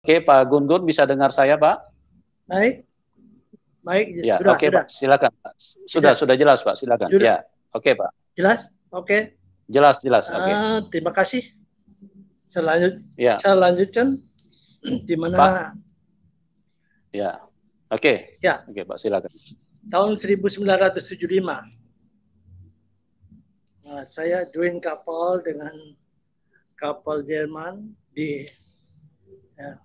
Oke, Pak Gun-Gun bisa dengar saya, Pak? Baik, baik, Ya, sudah, oke, sudah, Pak. Silakan, Pak. bisa, Sudah jelas, Pak. Silakan. sudah, Ya, oke, Pak. jelas, oke. Jelas, jelas. Oke. Terima kasih. Ya, Saya lanjutkan di Pak. mana Ya, oke. ya Oke, Pak. Silakan. tahun 1975 saya join kapal dengan kapal Jerman di ya,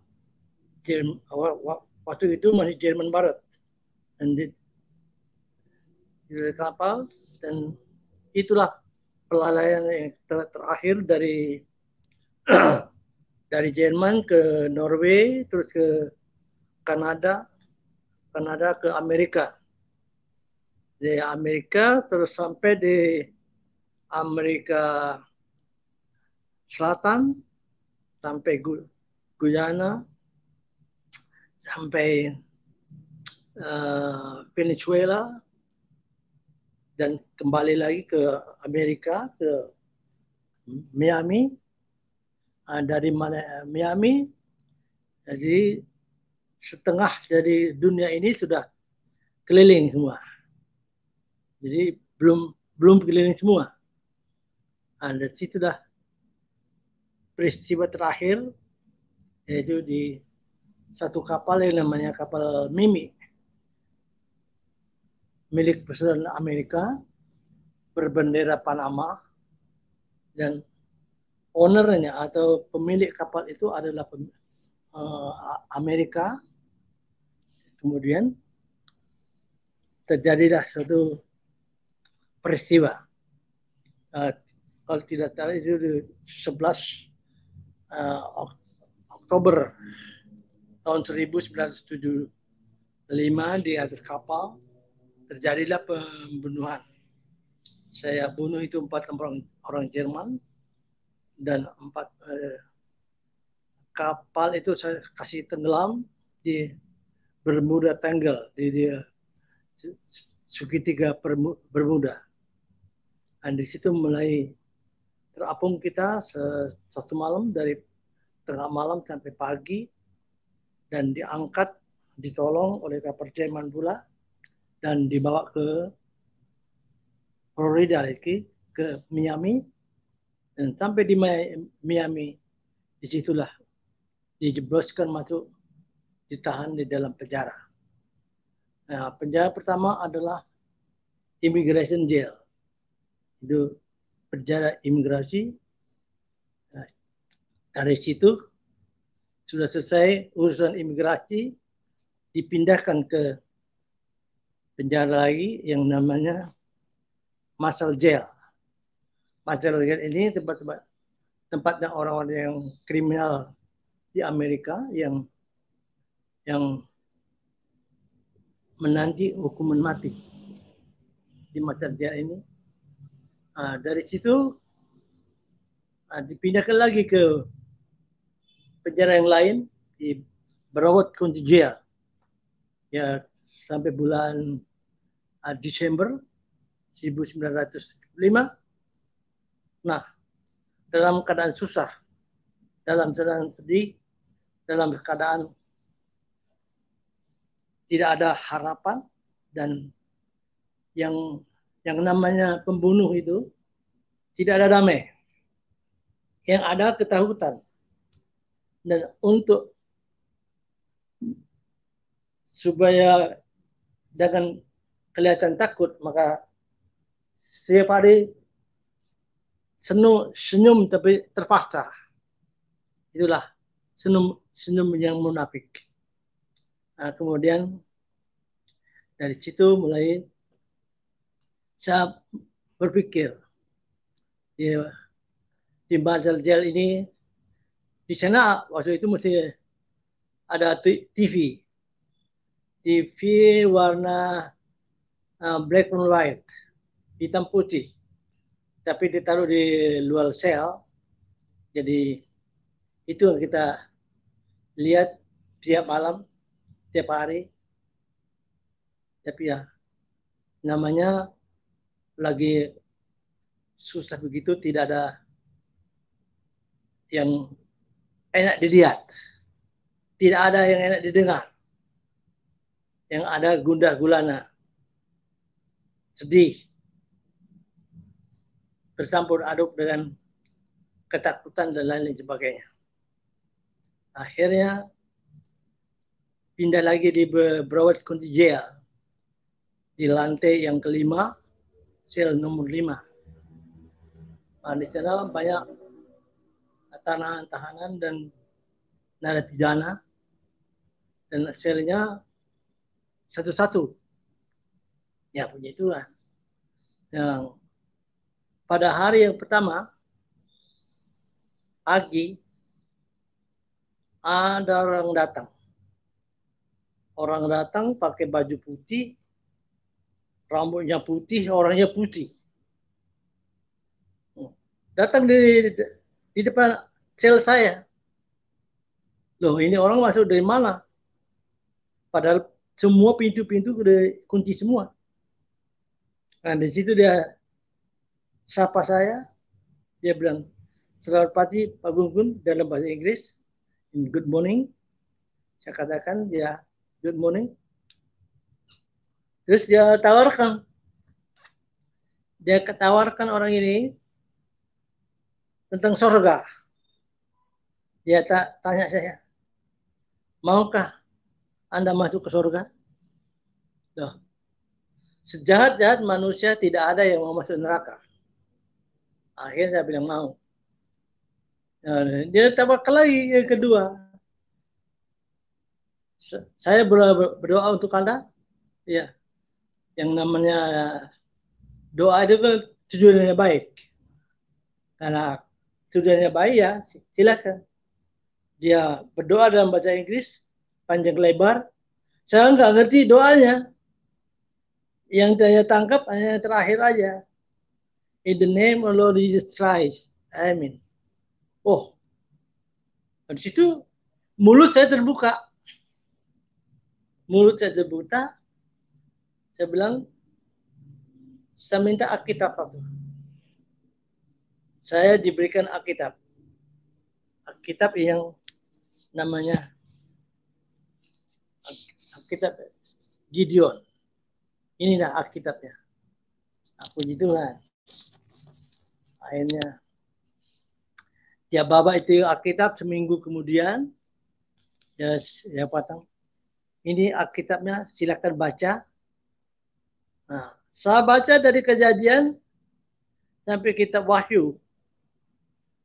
waktu itu masih Jerman Barat dan di kapal, dan itulah pelalaian yang terakhir dari dari Jerman ke Norway, terus ke Kanada, ke Amerika. Di Amerika terus sampai di Amerika Selatan, sampai Guyana, sampai Venezuela, dan kembali lagi ke Amerika, ke Miami. Dari Miami, jadi setengah dari dunia ini sudah keliling semua. Jadi belum keliling semua. Dari situ dah peristiwa terakhir, yaitu di satu kapal yang namanya kapal Mimi, milik Presiden Amerika, berbendera Panama, dan ownernya atau pemilik kapal itu adalah Amerika. Kemudian terjadilah suatu peristiwa. Kalau tidak salah itu di 11 Oktober tahun 1975 di atas kapal terjadilah pembunuhan. Saya bunuh itu 4 orang Jerman, dan 4 kapal itu saya kasih tenggelam di Bermuda Triangle, di segitiga Bermuda. Dan di situ mulai terapung kita satu malam, dari tengah malam sampai pagi, dan diangkat, ditolong oleh kapal Jerman pula, dan dibawa ke Florida lagi, ke Miami, dan sampai di Miami, disitulah dijebloskan masuk, ditahan di dalam penjara. Nah, penjara pertama adalah immigration jail, itu penjara imigrasi. Nah, dari situ sudah selesai urusan imigrasi, dipindahkan ke penjara lagi yang namanya Marshall Jail. Marshall Jail ini tempatnya orang-orang yang kriminal di Amerika yang menanti hukuman mati di Marshall Jail ini. Dari situ dipindahkan lagi ke penjara yang lain di Broward County Jail, ya, sampai bulan Desember 1905. Nah, dalam keadaan susah, dalam keadaan sedih, dalam keadaan tidak ada harapan, dan yang namanya pembunuh itu tidak ada damai, yang ada ketakutan. Dan untuk supaya jangan kelihatan takut, maka setiap hari senyum tapi terpaksa. Itulah senyum yang munafik. Nah, kemudian dari situ mulai saya berpikir, di Marshall Jail ini, di sana waktu itu masih ada TV warna black and white, hitam putih, tapi ditaruh di luar sel. Jadi itu yang kita lihat tiap malam, tiap hari. Tapi ya, namanya lagi susah begitu, tidak ada yang enak dilihat. tidak ada yang enak didengar. Yang ada gundah gulana, sedih, bercampur aduk dengan ketakutan dan lain sebagainya. Akhirnya pindah lagi di Broward County Jail di lantai yang kelima, sel nomor 5. Nah, di sana banyak tahanan dan narapidana dan selnya satu-satu. Ya, puji Tuhan. Yang pada hari yang pertama pagi ada orang datang. Orang datang pakai baju putih, rambutnya putih, orangnya putih. Datang di depan sel saya. Loh, ini orang masuk dari mana? Padahal semua pintu-pintu udah kunci semua. Nah, di situ dia sapa saya. Dia bilang, selamat pagi Pak Gun dalam bahasa Inggris. Good morning. Saya katakan, ya, good morning. Terus dia ketawarkan orang ini tentang surga. Dia tanya saya, maukah Anda masuk ke surga? Loh, sejahat-jahat manusia tidak ada yang mau masuk neraka. Akhirnya saya bilang mau. Nah, dia tawarkan lagi yang kedua. Saya berdoa untuk Anda. Ya, yang namanya doa itu kan tujuannya baik. Karena tujuannya baik ya silakan. Dia berdoa dalam bahasa Inggris panjang lebar. Saya nggak ngerti doanya. Yang saya tangkap hanya yang terakhir aja. In the name of Lord Jesus Christ. Amin. Oh, di situ mulut saya terbuka. Mulut saya terbuka. Saya bilang, saya minta Alkitab itu. Saya diberikan Alkitab. Alkitab yang namanya Alkitab Gideon. Inilah Alkitabnya. Puji Tuhan. Akhirnya dia bawa itu Alkitab seminggu kemudian. Ya patang. Ini Alkitabnya, silakan baca. Nah, saya baca dari Kejadian sampai kitab Wahyu.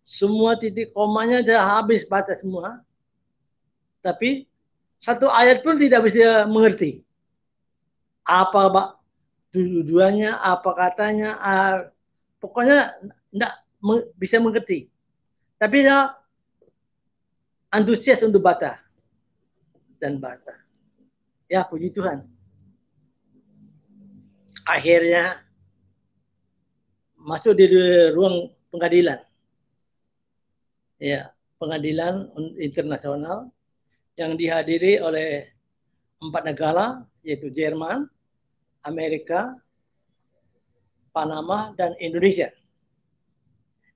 Semua titik komanya sudah habis baca semua. Tapi satu ayat pun tidak bisa mengerti. Apa tujuannya, apa katanya, pokoknya tidak bisa mengerti. Tapi saya antusias untuk baca dan baca. Ya, puji Tuhan. Akhirnya masuk di ruang pengadilan. Ya, pengadilan internasional yang dihadiri oleh 4 negara, yaitu Jerman, Amerika, Panama, dan Indonesia.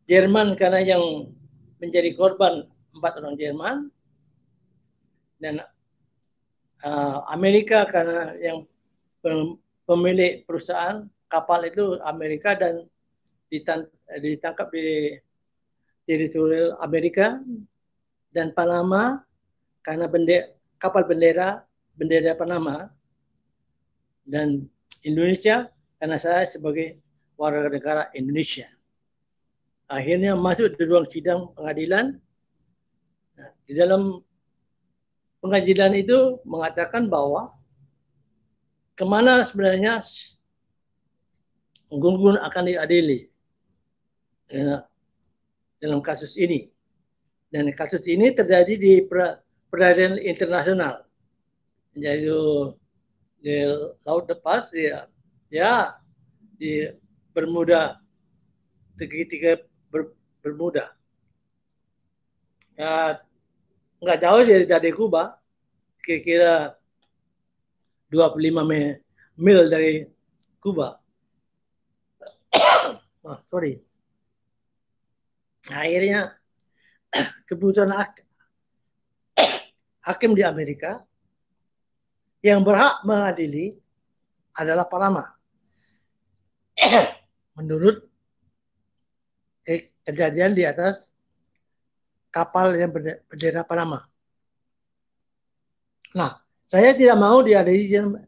Jerman karena yang menjadi korban 4 orang Jerman, dan Amerika karena yang pemilik perusahaan kapal itu Amerika dan ditangkap di teritorial Amerika, dan Panama karena kapal bendera Panama, dan Indonesia karena saya sebagai warga negara Indonesia. Akhirnya masuk di ruang sidang pengadilan. Nah, di dalam pengadilan itu mengatakan bahwa kemana sebenarnya Gun akan diadili dalam kasus ini. Dan kasus ini terjadi di peradilan internasional, yaitu di Laut Lepas, di Bermuda, segitiga Bermuda. Ya, nggak jauh dari Kuba, kira-kira 25 mil dari Kuba. Sorry. Akhirnya keputusan hakim di Amerika yang berhak mengadili adalah Panama. Menurut kejadian di atas kapal yang bendera Panama. Nah, saya tidak mau diadili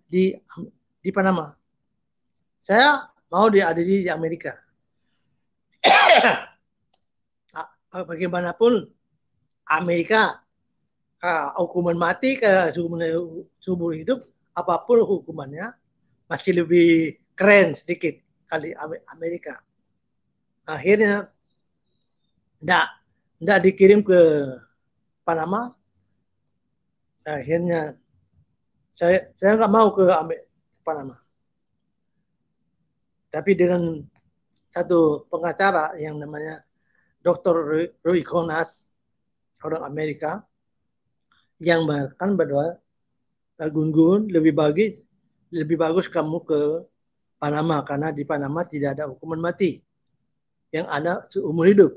di Panama. Saya mau diadili di Amerika. Bagaimanapun Amerika hukuman mati ke seumur hidup, apapun hukumannya masih lebih keren sedikit kali Amerika. Akhirnya tidak dikirim ke Panama. Akhirnya saya nggak mau ke Panama. Tapi dengan satu pengacara yang namanya Dr. Roy Konas, orang Amerika, yang mengatakan bahwa Gun-Gun lebih bagus kamu ke Panama karena di Panama tidak ada hukuman mati, yang ada seumur hidup.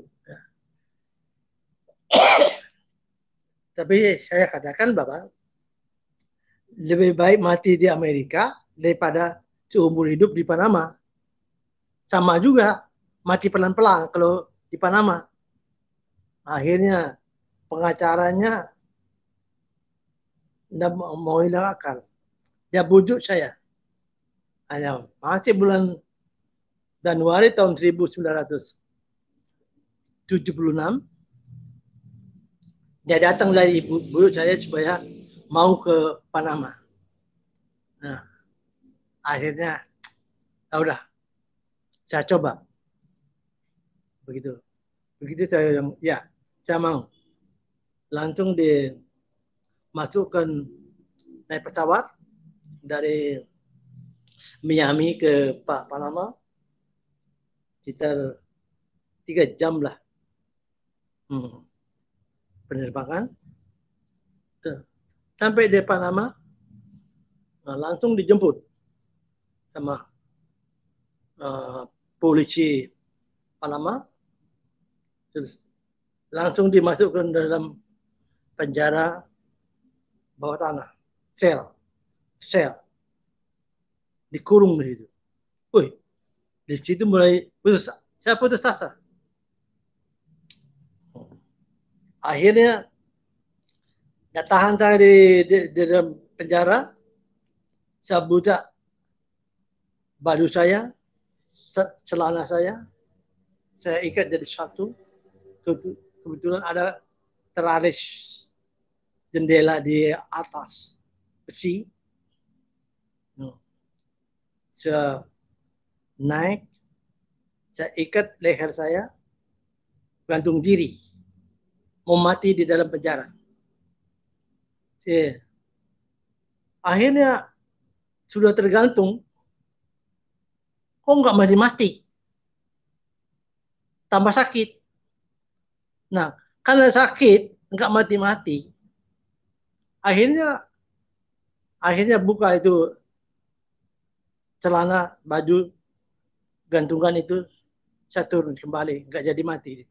Tapi saya katakan bahwa lebih baik mati di Amerika daripada seumur hidup di Panama. Sama juga mati pelan-pelan kalau di Panama. Akhirnya pengacaranya tidak mau hilang akal. Dia bujuk saya. Hanya masih bulan Januari tahun 1976. Dia datang dari bujuk saya supaya mau ke Panama. Nah, akhirnya udah saya coba. Begitu saya yang saya mau. Langsung dimasukkan naik pesawat dari Miami ke Panama, sekitar 3 jam lah penerbangan. Sampai di Panama, langsung dijemput sama polisi Panama, terus langsung dimasukkan dalam penjara bawah tanah, sel, dikurung di situ. Di situ mulai saya putus asa. Akhirnya tahan saya di dalam penjara. Saya buka baju saya, celana saya ikat jadi satu. Kebetulan ada teralis jendela di atas besi. Saya naik, saya ikat leher saya, gantung diri, mau mati di dalam penjara. Akhirnya sudah tergantung, kok nggak mati-mati, tambah sakit. Nah, karena sakit nggak mati-mati, akhirnya buka itu celana, baju, gantungan itu, saya turun kembali, nggak jadi mati.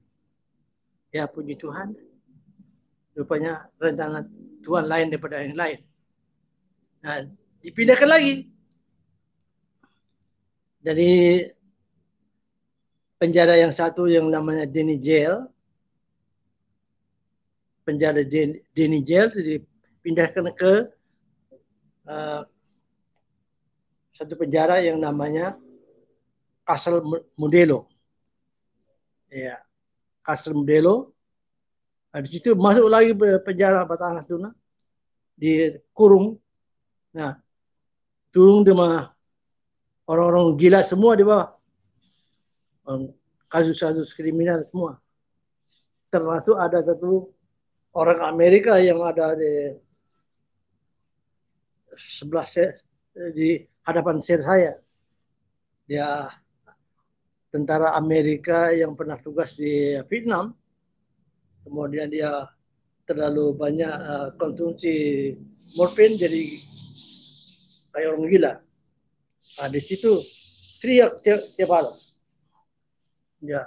Ya puji Tuhan, rupanya rencana Tuhan lain daripada yang lain. Nah, dipindahkan lagi dari penjara yang satu yang namanya Denny Jail, penjara Denny Jail dipindahkan ke satu penjara yang namanya Castle Modelo. Ya, Castle Modelo. Nah, di situ masuk lagi penjara Batangas Tuna, dikurung. Nah, turun sama orang-orang gila semua di bawah. Kasus-kasus kriminal semua. Termasuk ada satu orang Amerika yang ada di sebelah di hadapan saya. Dia tentara Amerika yang pernah tugas di Vietnam. Kemudian dia terlalu banyak konsumsi morfin, jadi kayak orang gila. Nah, di situ teriak setiap malam. Ya,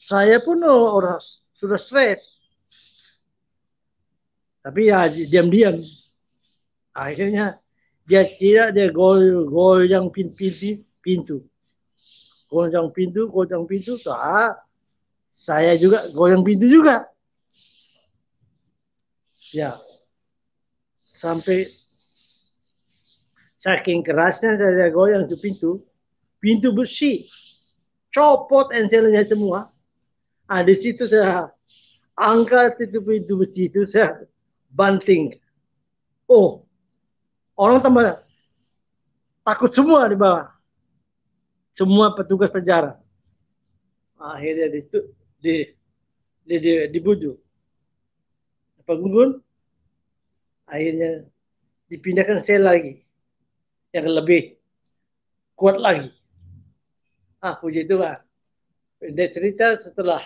saya pun orang sudah stres. Tapi ya diam-diam. Akhirnya dia goyang pintu. Goyang pintu. Saya juga goyang pintu juga. Ya, sampai saking kerasnya saya goyang itu pintu besi, copot enselnya semua. Di situ saya angkat itu pintu besi itu, saya banting. Oh, orang tambah takut semua di bawah. Semua petugas penjara. Akhirnya dibujuk. Pak Gungun akhirnya dipindahkan sel lagi yang lebih kuat lagi. Puji Tuhan. Dia cerita setelah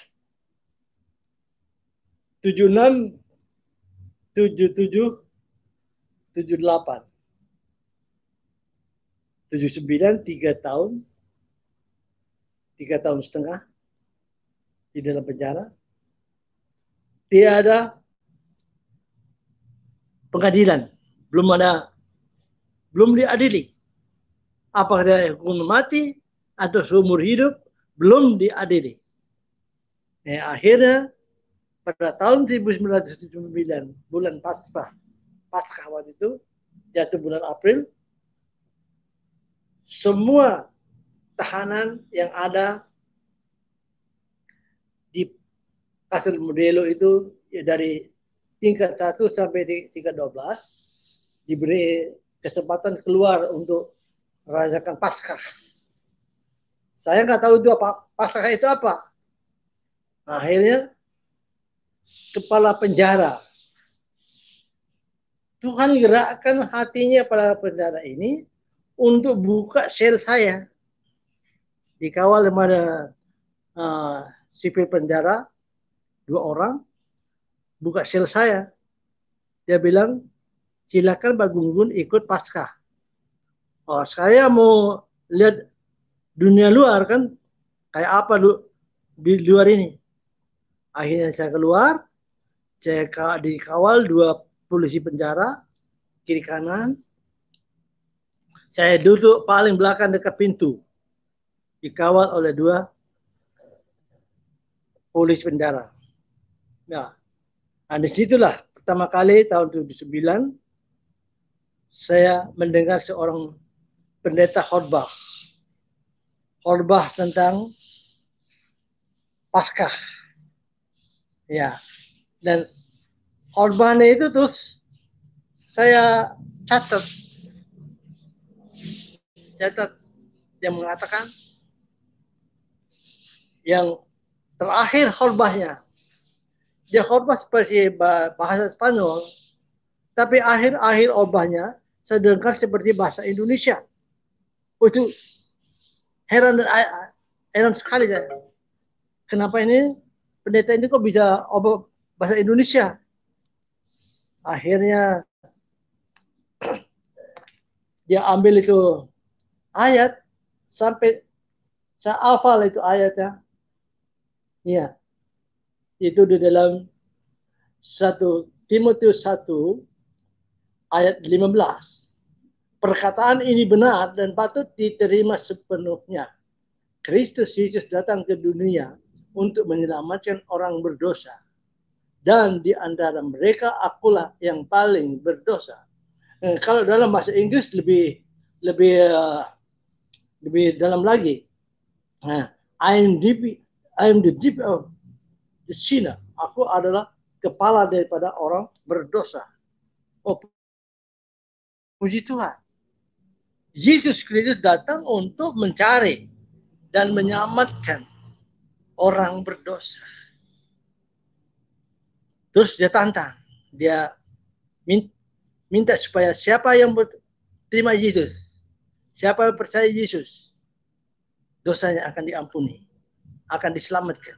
76, 77, 78, 79, 3 tahun setengah di dalam penjara. Tidak ada pengadilan, belum diadili. Apakah dia hukuman mati atau seumur hidup, belum diadili. Akhirnya pada tahun 1979, bulan Paskah waktu itu, jatuh bulan April, semua tahanan yang ada di Kastel Modelo itu ya, dari tingkat 1 sampai tingkat 12 diberi kesempatan keluar untuk merayakan Paskah. Saya nggak tahu itu apa, Paskah itu apa. Akhirnya kepala penjara, Tuhan gerakkan hatinya pada penjara ini untuk buka sel saya. Dikawal sama sipil penjara 2 orang, buka sel saya. Dia bilang, silakan Pak Gunggun ikut Paskah. Saya mau lihat dunia luar kan, kayak apa di luar ini. Akhirnya saya keluar, saya dikawal 2 polisi penjara, kiri kanan. Saya duduk paling belakang dekat pintu, dikawal oleh 2 polisi penjara. Nah, disitulah pertama kali tahun 79 saya mendengar seorang pendeta khotbah tentang Paskah. Ya. Dan khotbahnya itu terus saya catat yang mengatakan yang terakhir khotbahnya. Dia khotbah seperti bahasa Spanyol, tapi akhir-akhir khotbahnya saya dengar seperti bahasa Indonesia. Itu heran sekali saya. Kenapa ini pendeta ini kok bisa bahasa Indonesia? Akhirnya dia ambil itu ayat sampai saya hafal itu ayatnya. Iya. Itu di dalam 1 Timotius 1 ayat 15. Perkataan ini benar dan patut diterima sepenuhnya. Kristus Yesus datang ke dunia untuk menyelamatkan orang berdosa. Dan di antara mereka akulah yang paling berdosa. Kalau dalam bahasa Inggris lebih dalam lagi. I am the deep of the sinner. Aku adalah kepala daripada orang berdosa. Puji Tuhan. Yesus Kristus datang untuk mencari dan menyelamatkan orang berdosa. Terus dia tantang. Dia minta supaya siapa yang terima Yesus, siapa yang percaya Yesus, dosanya akan diampuni, akan diselamatkan.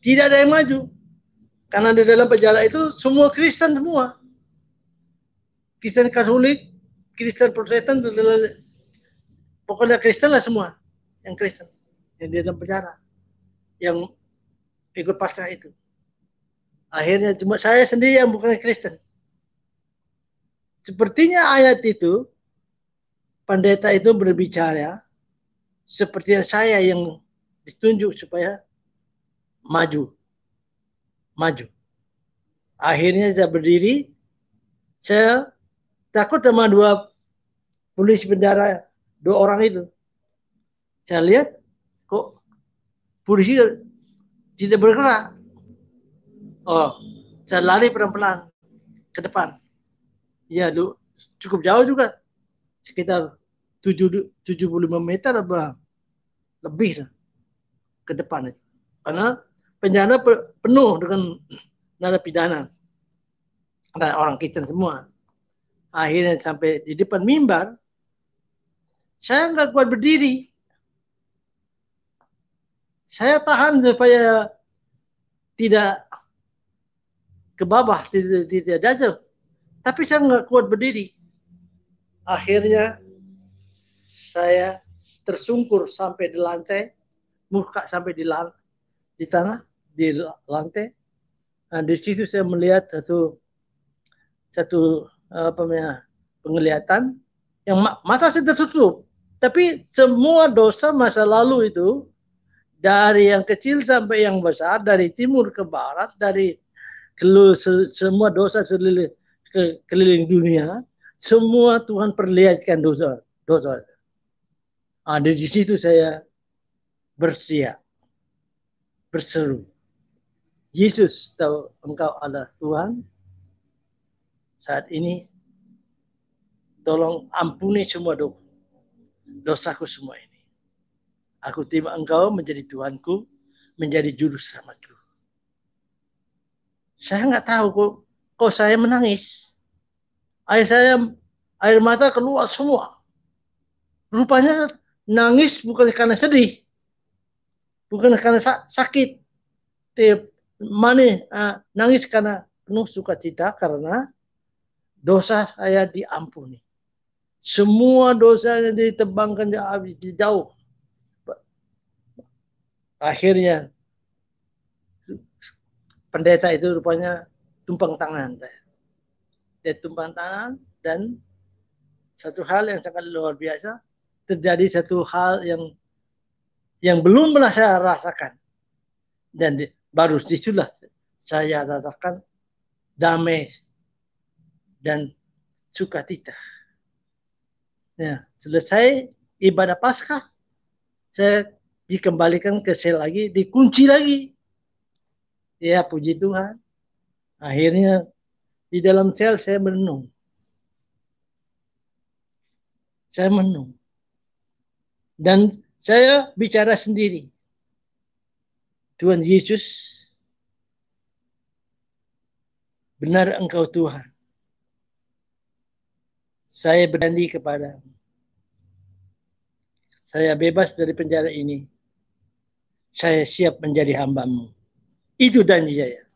Tidak ada yang maju. Karena di dalam penjara itu semua Kristen semua. Kristen Katolik, Kristen Protestan, pokoknya Kristen lah semua. Yang Kristen. Yang di dalam penjara. Yang ikut Paskah itu. Akhirnya cuma saya sendiri yang bukan Kristen. Sepertinya ayat itu, pendeta itu berbicara, seperti saya yang ditunjuk supaya maju. Akhirnya saya berdiri, saya takut sama dua polisi penjara, dua orang itu. Saya lihat, kok polisi tidak bergerak. Oh, saya lari pelan-pelan ke depan. Ya, cukup jauh juga. Sekitar 75 meter apa lebih ke depan. Karena penjara penuh dengan narapidana. Dan orang Kristen semua. Akhirnya sampai di depan mimbar, saya nggak kuat berdiri. Saya tahan supaya tidak ke bawah, tidak jatuh. Tapi saya nggak kuat berdiri. Akhirnya saya tersungkur sampai di lantai, muka sampai di tanah, di lantai. Nah, di situ saya melihat satu penglihatan yang mata saya tertutup. Tapi semua dosa masa lalu itu, dari yang kecil sampai yang besar, dari timur ke barat, dari semua dosa keliling dunia, semua Tuhan perlihatkan dosa. Di situ saya bersiap, berseru, Yesus, tahu Engkau adalah Tuhan. Saat ini tolong ampuni semua dosaku semua ini. Aku terima Engkau menjadi Tuhanku, menjadi juru selamatku. Saya nggak tahu kok saya menangis. Air mata keluar semua. Rupanya nangis bukan karena sedih, bukan karena sakit. Nangis karena penuh sukacita karena dosa saya diampuni. Semua dosa yang ditebangkan jauh. Akhirnya pendeta itu rupanya tumpang tangan. Dia tumpang tangan dan satu hal yang sangat luar biasa, terjadi satu hal yang belum pernah saya rasakan. Dan baru disitulah saya rasakan damai dan sukacita. Ya, selesai ibadah Paskah, saya dikembalikan ke sel lagi, dikunci lagi. Ya, puji Tuhan. Akhirnya di dalam sel saya merenung. Dan saya bicara sendiri. Tuhan Yesus, benar Engkau Tuhan. Saya berjanji kepadamu. Saya bebas dari penjara ini. Saya siap menjadi hamba-Mu. Itu janji saya.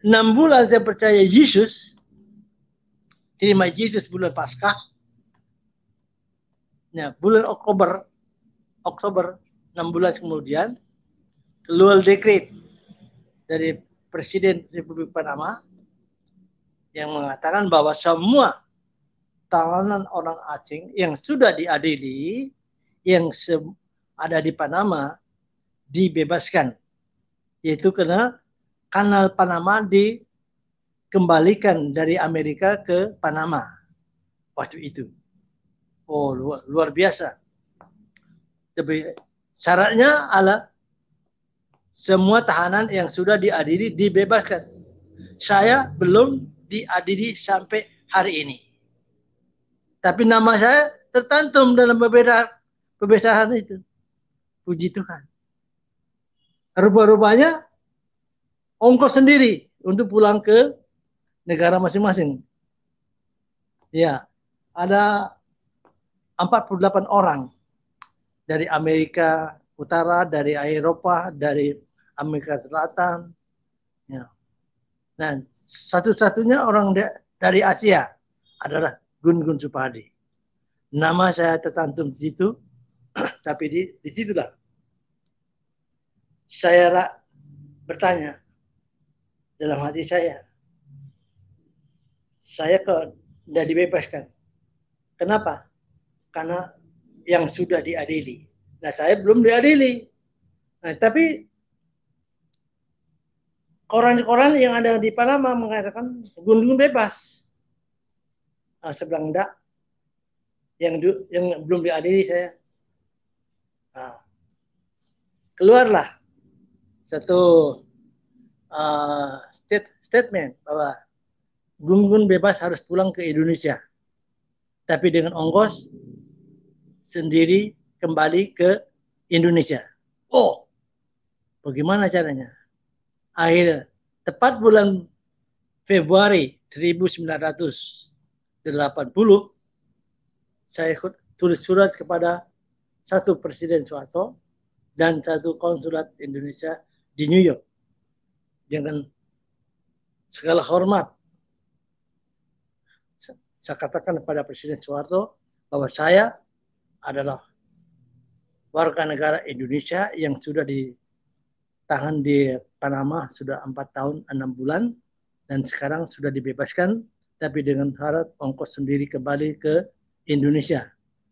6 bulan saya percaya Yesus. Terima Yesus bulan Paskah. Nah, bulan Oktober 6 bulan kemudian keluar dekret dari Presiden Republik Panama yang mengatakan bahwa semua tahanan orang asing yang sudah diadili yang ada di Panama dibebaskan, yaitu karena kanal Panama dikembalikan dari Amerika ke Panama waktu itu. Oh, luar biasa. Tapi syaratnya adalah semua tahanan yang sudah diadili dibebaskan. Saya belum diadili sampai hari ini. Tapi nama saya tercantum dalam perbedahan itu. Puji Tuhan. Rupa-rupanya ongkos sendiri untuk pulang ke negara masing-masing. Ya, ada 48 orang dari Amerika Utara, dari Eropa, dari Amerika Selatan. Ya. Nah, satu-satunya orang dari Asia adalah Gun Supadi. Nama saya tercantum di situ, tapi di situlah saya bertanya dalam hati saya kok tidak dibebaskan. Kenapa? Karena yang sudah diadili. Nah, saya belum diadili. Nah, tapi koran-koran yang ada di Panama mengatakan Gun bebas. Nah, saya bilang enggak. Yang belum diadili saya. Nah, keluarlah satu statement bahwa Gun bebas harus pulang ke Indonesia. Tapi dengan ongkos sendiri kembali ke Indonesia. Oh, bagaimana caranya? Akhirnya, tepat bulan Februari 1980, saya tulis surat kepada satu Presiden Soeharto dan satu konsulat Indonesia di New York. Dengan segala hormat, saya katakan kepada Presiden Soeharto bahwa saya adalah warga negara Indonesia yang sudah ditahan di Panama sudah 4 tahun 6 bulan dan sekarang sudah dibebaskan, tapi dengan syarat ongkos sendiri kembali ke Indonesia.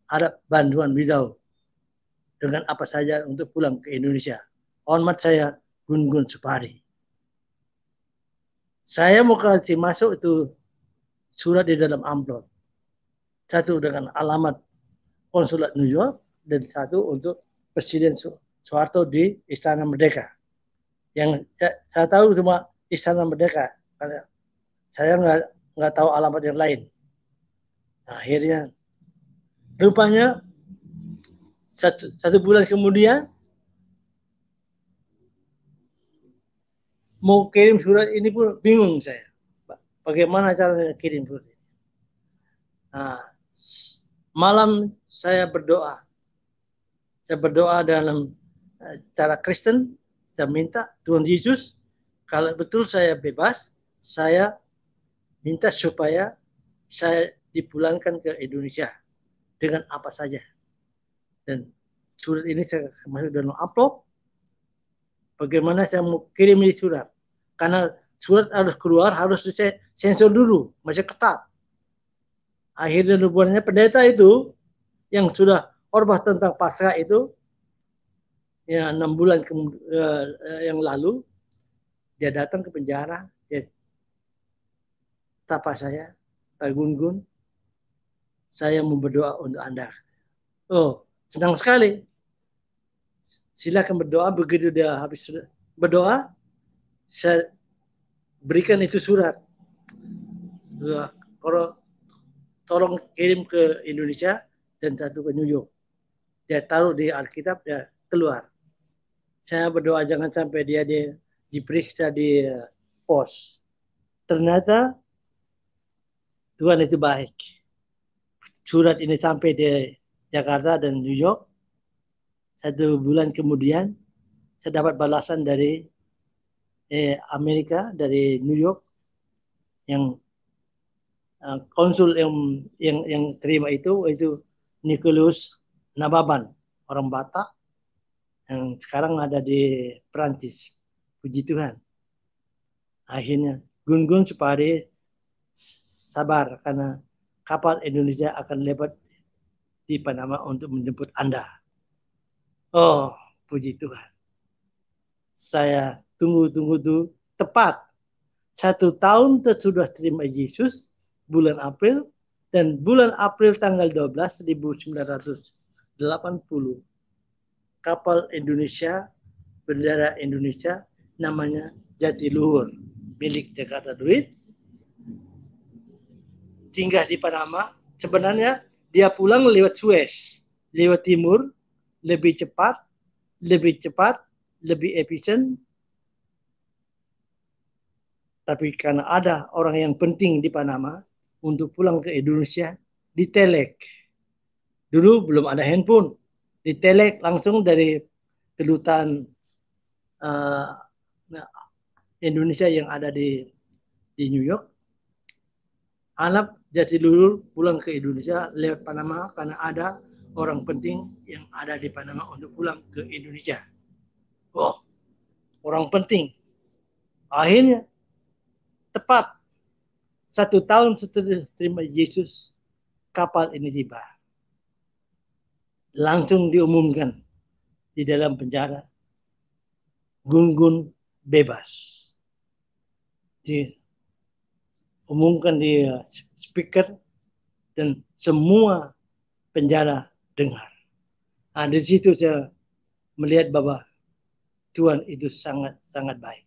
Ada bantuan beliau dengan apa saja untuk pulang ke Indonesia. Hormat saya, Gun Supari. Saya mau kasih masuk itu surat di dalam amplop. Satu dengan alamat konsulat New York dan satu untuk Presiden Soeharto di Istana Merdeka. Yang saya tahu cuma Istana Merdeka, karena saya nggak tahu alamat yang lain. Nah, akhirnya, rupanya satu bulan kemudian mau kirim surat ini pun bingung saya. Bagaimana caranya kirim surat ini? Nah, malam saya berdoa. Saya berdoa dalam cara Kristen. Saya minta Tuhan Yesus, kalau betul saya bebas, saya minta supaya saya dipulangkan ke Indonesia dengan apa saja. Dan surat ini saya masuk dalam amplop. Bagaimana saya mau kirim ini surat? Karena surat harus keluar, harus disensor dulu, masih ketat. Akhirnya rupanya pendeta itu yang sudah khotbah tentang Paskah itu, ya 6 bulan yang lalu, dia datang ke penjara, dia tapa saya, Pak Gun, saya mau berdoa untuk Anda. Oh, senang sekali. Silakan berdoa. Begitu dia habis berdoa, saya berikan itu surat. Tolong kirim ke Indonesia dan satu ke New York. Dia taruh di Alkitab, dia keluar. Saya berdoa jangan sampai dia diperiksa di pos. Ternyata Tuhan itu baik. Surat ini sampai di Jakarta dan New York. 1 bulan kemudian saya dapat balasan dari Amerika, dari New York, yang konsul yang terima itu Nicholas Nababan, orang Batak yang sekarang ada di Perancis. Puji Tuhan. Akhirnya Gun Supari sabar karena kapal Indonesia akan lewat di Panama untuk menjemput Anda. Oh, puji Tuhan. Saya tunggu tuh tepat 1 tahun sudah terima Yesus bulan April, dan bulan April tanggal 12 1980 kapal Indonesia, bendera Indonesia, namanya Jatiluhur, milik Jakarta Duit, singgah di Panama. Sebenarnya dia pulang lewat Suez, lewat timur, lebih cepat, lebih efisien. Tapi karena ada orang yang penting di Panama untuk pulang ke Indonesia, ditelek. Dulu belum ada handphone, ditelek langsung dari kedutaan Indonesia yang ada di New York. Anak Jatiluhur pulang ke Indonesia lewat Panama karena ada orang penting yang ada di Panama untuk pulang ke Indonesia. Oh, orang penting. Akhirnya tepat 1 tahun setelah terima Yesus, kapal ini tiba. Langsung diumumkan di dalam penjara, Gun bebas. Diumumkan di speaker dan semua penjara dengar. Nah, di situ saya melihat bahwa Tuhan itu sangat baik.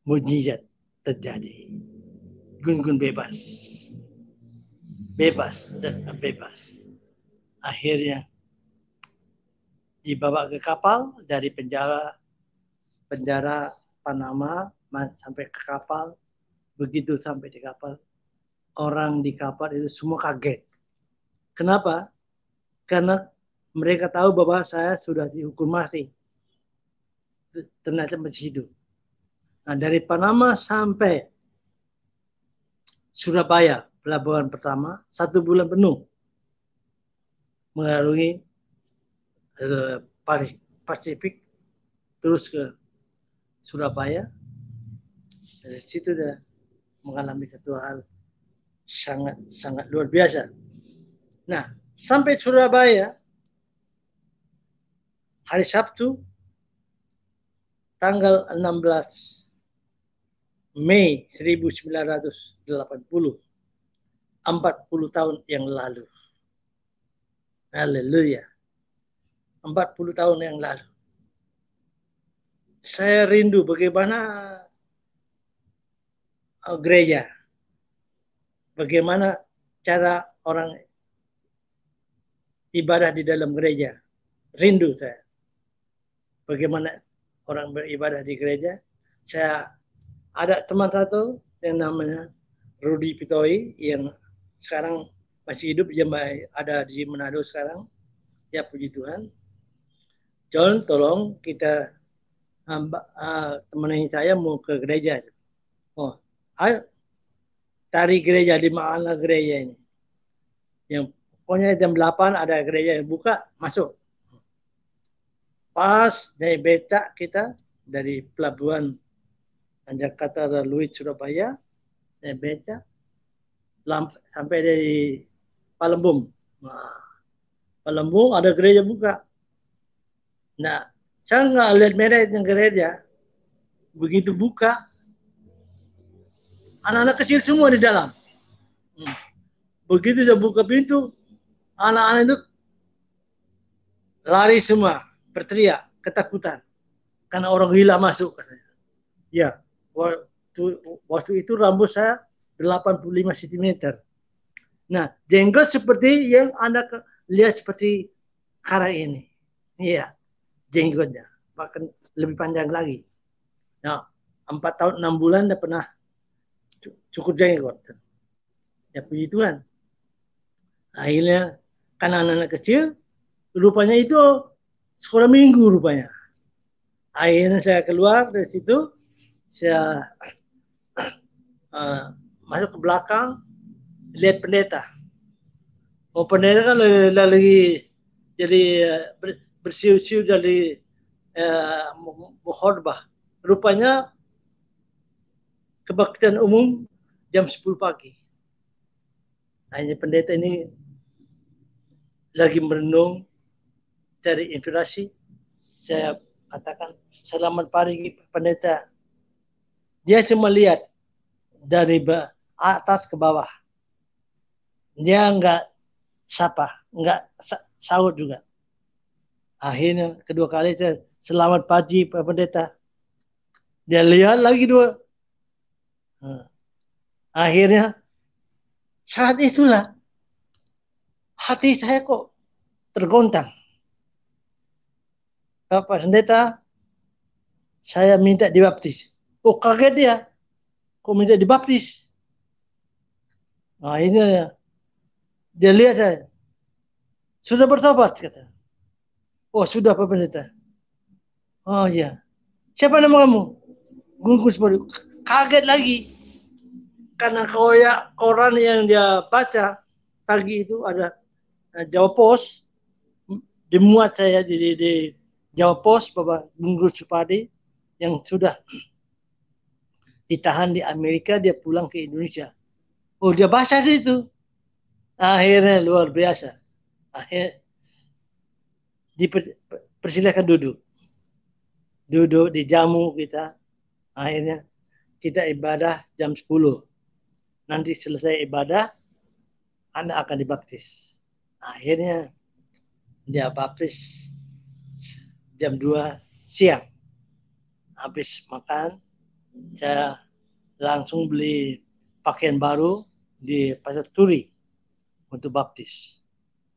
Mujizat terjadi. Gun bebas. Bebas dan bebas. Akhirnya dibawa ke kapal dari penjara Panama sampai ke kapal. Begitu sampai di kapal, orang di kapal itu semua kaget. Kenapa? Karena mereka tahu bahwa saya sudah dihukum mati. Ternyata masih hidup. Nah, dari Panama sampai Surabaya, pelabuhan pertama, 1 bulan penuh melalui Pasifik, terus ke Surabaya. Dari situ dia mengalami satu hal sangat luar biasa. Nah, sampai Surabaya hari Sabtu tanggal 16 Mei 1980, 40 tahun yang lalu. Haleluya. 40 tahun yang lalu. Saya rindu bagaimana gereja. Bagaimana cara orang ibadah di dalam gereja. Rindu saya. Bagaimana orang beribadah di gereja. Saya ada teman satu yang namanya Rudy Pitoi yang sekarang masih hidup, dia ada di Manado sekarang. Ya, puji Tuhan. John, tolong kita temenin saya mau ke gereja. Oh, ayo cari gereja, di mana gereja ini. Yang pokoknya jam 8 ada gereja yang buka, masuk. Pas dari becak kita dari pelabuhan Jakarta lalu Surabaya, dari becak sampai dari Palembang. Nah, Palembang ada gereja buka. Nah, saya nggak lihat mereknya gereja. Begitu buka, anak-anak kecil semua di dalam. Begitu saya buka pintu, anak-anak itu lari semua, berteriak, ketakutan. Karena orang gila masuk. Katanya. Ya, waktu itu rambut saya 85 cm. Nah, jenggot seperti yang Anda lihat seperti hari ini. Iya, jenggotnya. Bahkan lebih panjang lagi. Nah, 4 tahun 6 bulan dia pernah cukup jenggot. Ya, puji Tuhan. Akhirnya, kan anak-anak kecil, rupanya itu sekolah minggu rupanya. Akhirnya saya keluar dari situ, saya masuk ke belakang, lihat pendeta. Oh, pendeta kan lagi jadi bersiul-siul dari mukhotbah. Rupanya kebaktian umum jam 10 pagi. Hanya pendeta ini lagi merenung dari inspirasi. Saya katakan, selamat pagi pendeta. Dia cuma lihat dari atas ke bawah. Dia enggak sapa, enggak sahut juga. Akhirnya kedua kali saya selamat pagi Pak Pendeta. Dia lihat lagi dua. Akhirnya saat itulah hati saya kok tergontang. Pak Pendeta, saya minta dibaptis. Oh, kaget dia. Kok minta dibaptis? Nah, ini dia lihat saya. Sudah bertobat, kata. Oh, sudah Pak Pendeta. Oh, iya. Siapa nama kamu? Gungkus baru. Kaget lagi. Karena koran yang dia baca pagi itu ada Jawa Pos. Dimuat saya di Jawa Pos, Bapak Gunggus Supadi yang sudah ditahan di Amerika, dia pulang ke Indonesia. Oh, dia baca itu. Akhirnya luar biasa. Akhirnya dipersilakan duduk. Duduk di jamu kita. Akhirnya kita ibadah jam 10. Nanti selesai ibadah, Anda akan dibaptis. Akhirnya dia baptis jam 2 siang. Habis makan, saya langsung beli pakaian baru di Pasar Turi untuk baptis.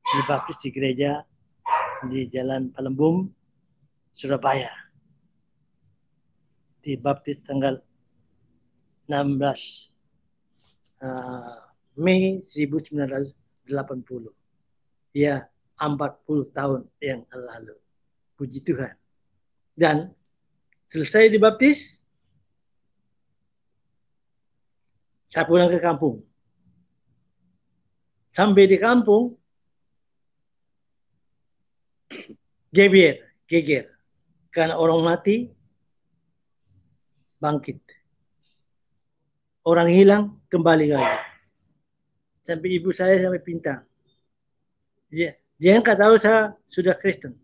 Dibaptis di gereja di Jalan Palembum, Surabaya. Dibaptis tanggal 16 Mei 1980. Ya, 40 tahun yang lalu. Puji Tuhan. Dan selesai dibaptis, saya pulang ke kampung. Sampai di kampung, geger. Karena orang mati, bangkit. Orang hilang, kembali lagi. Sampai ibu saya sampai pintang. Dia nggak tahu saya sudah Kristen.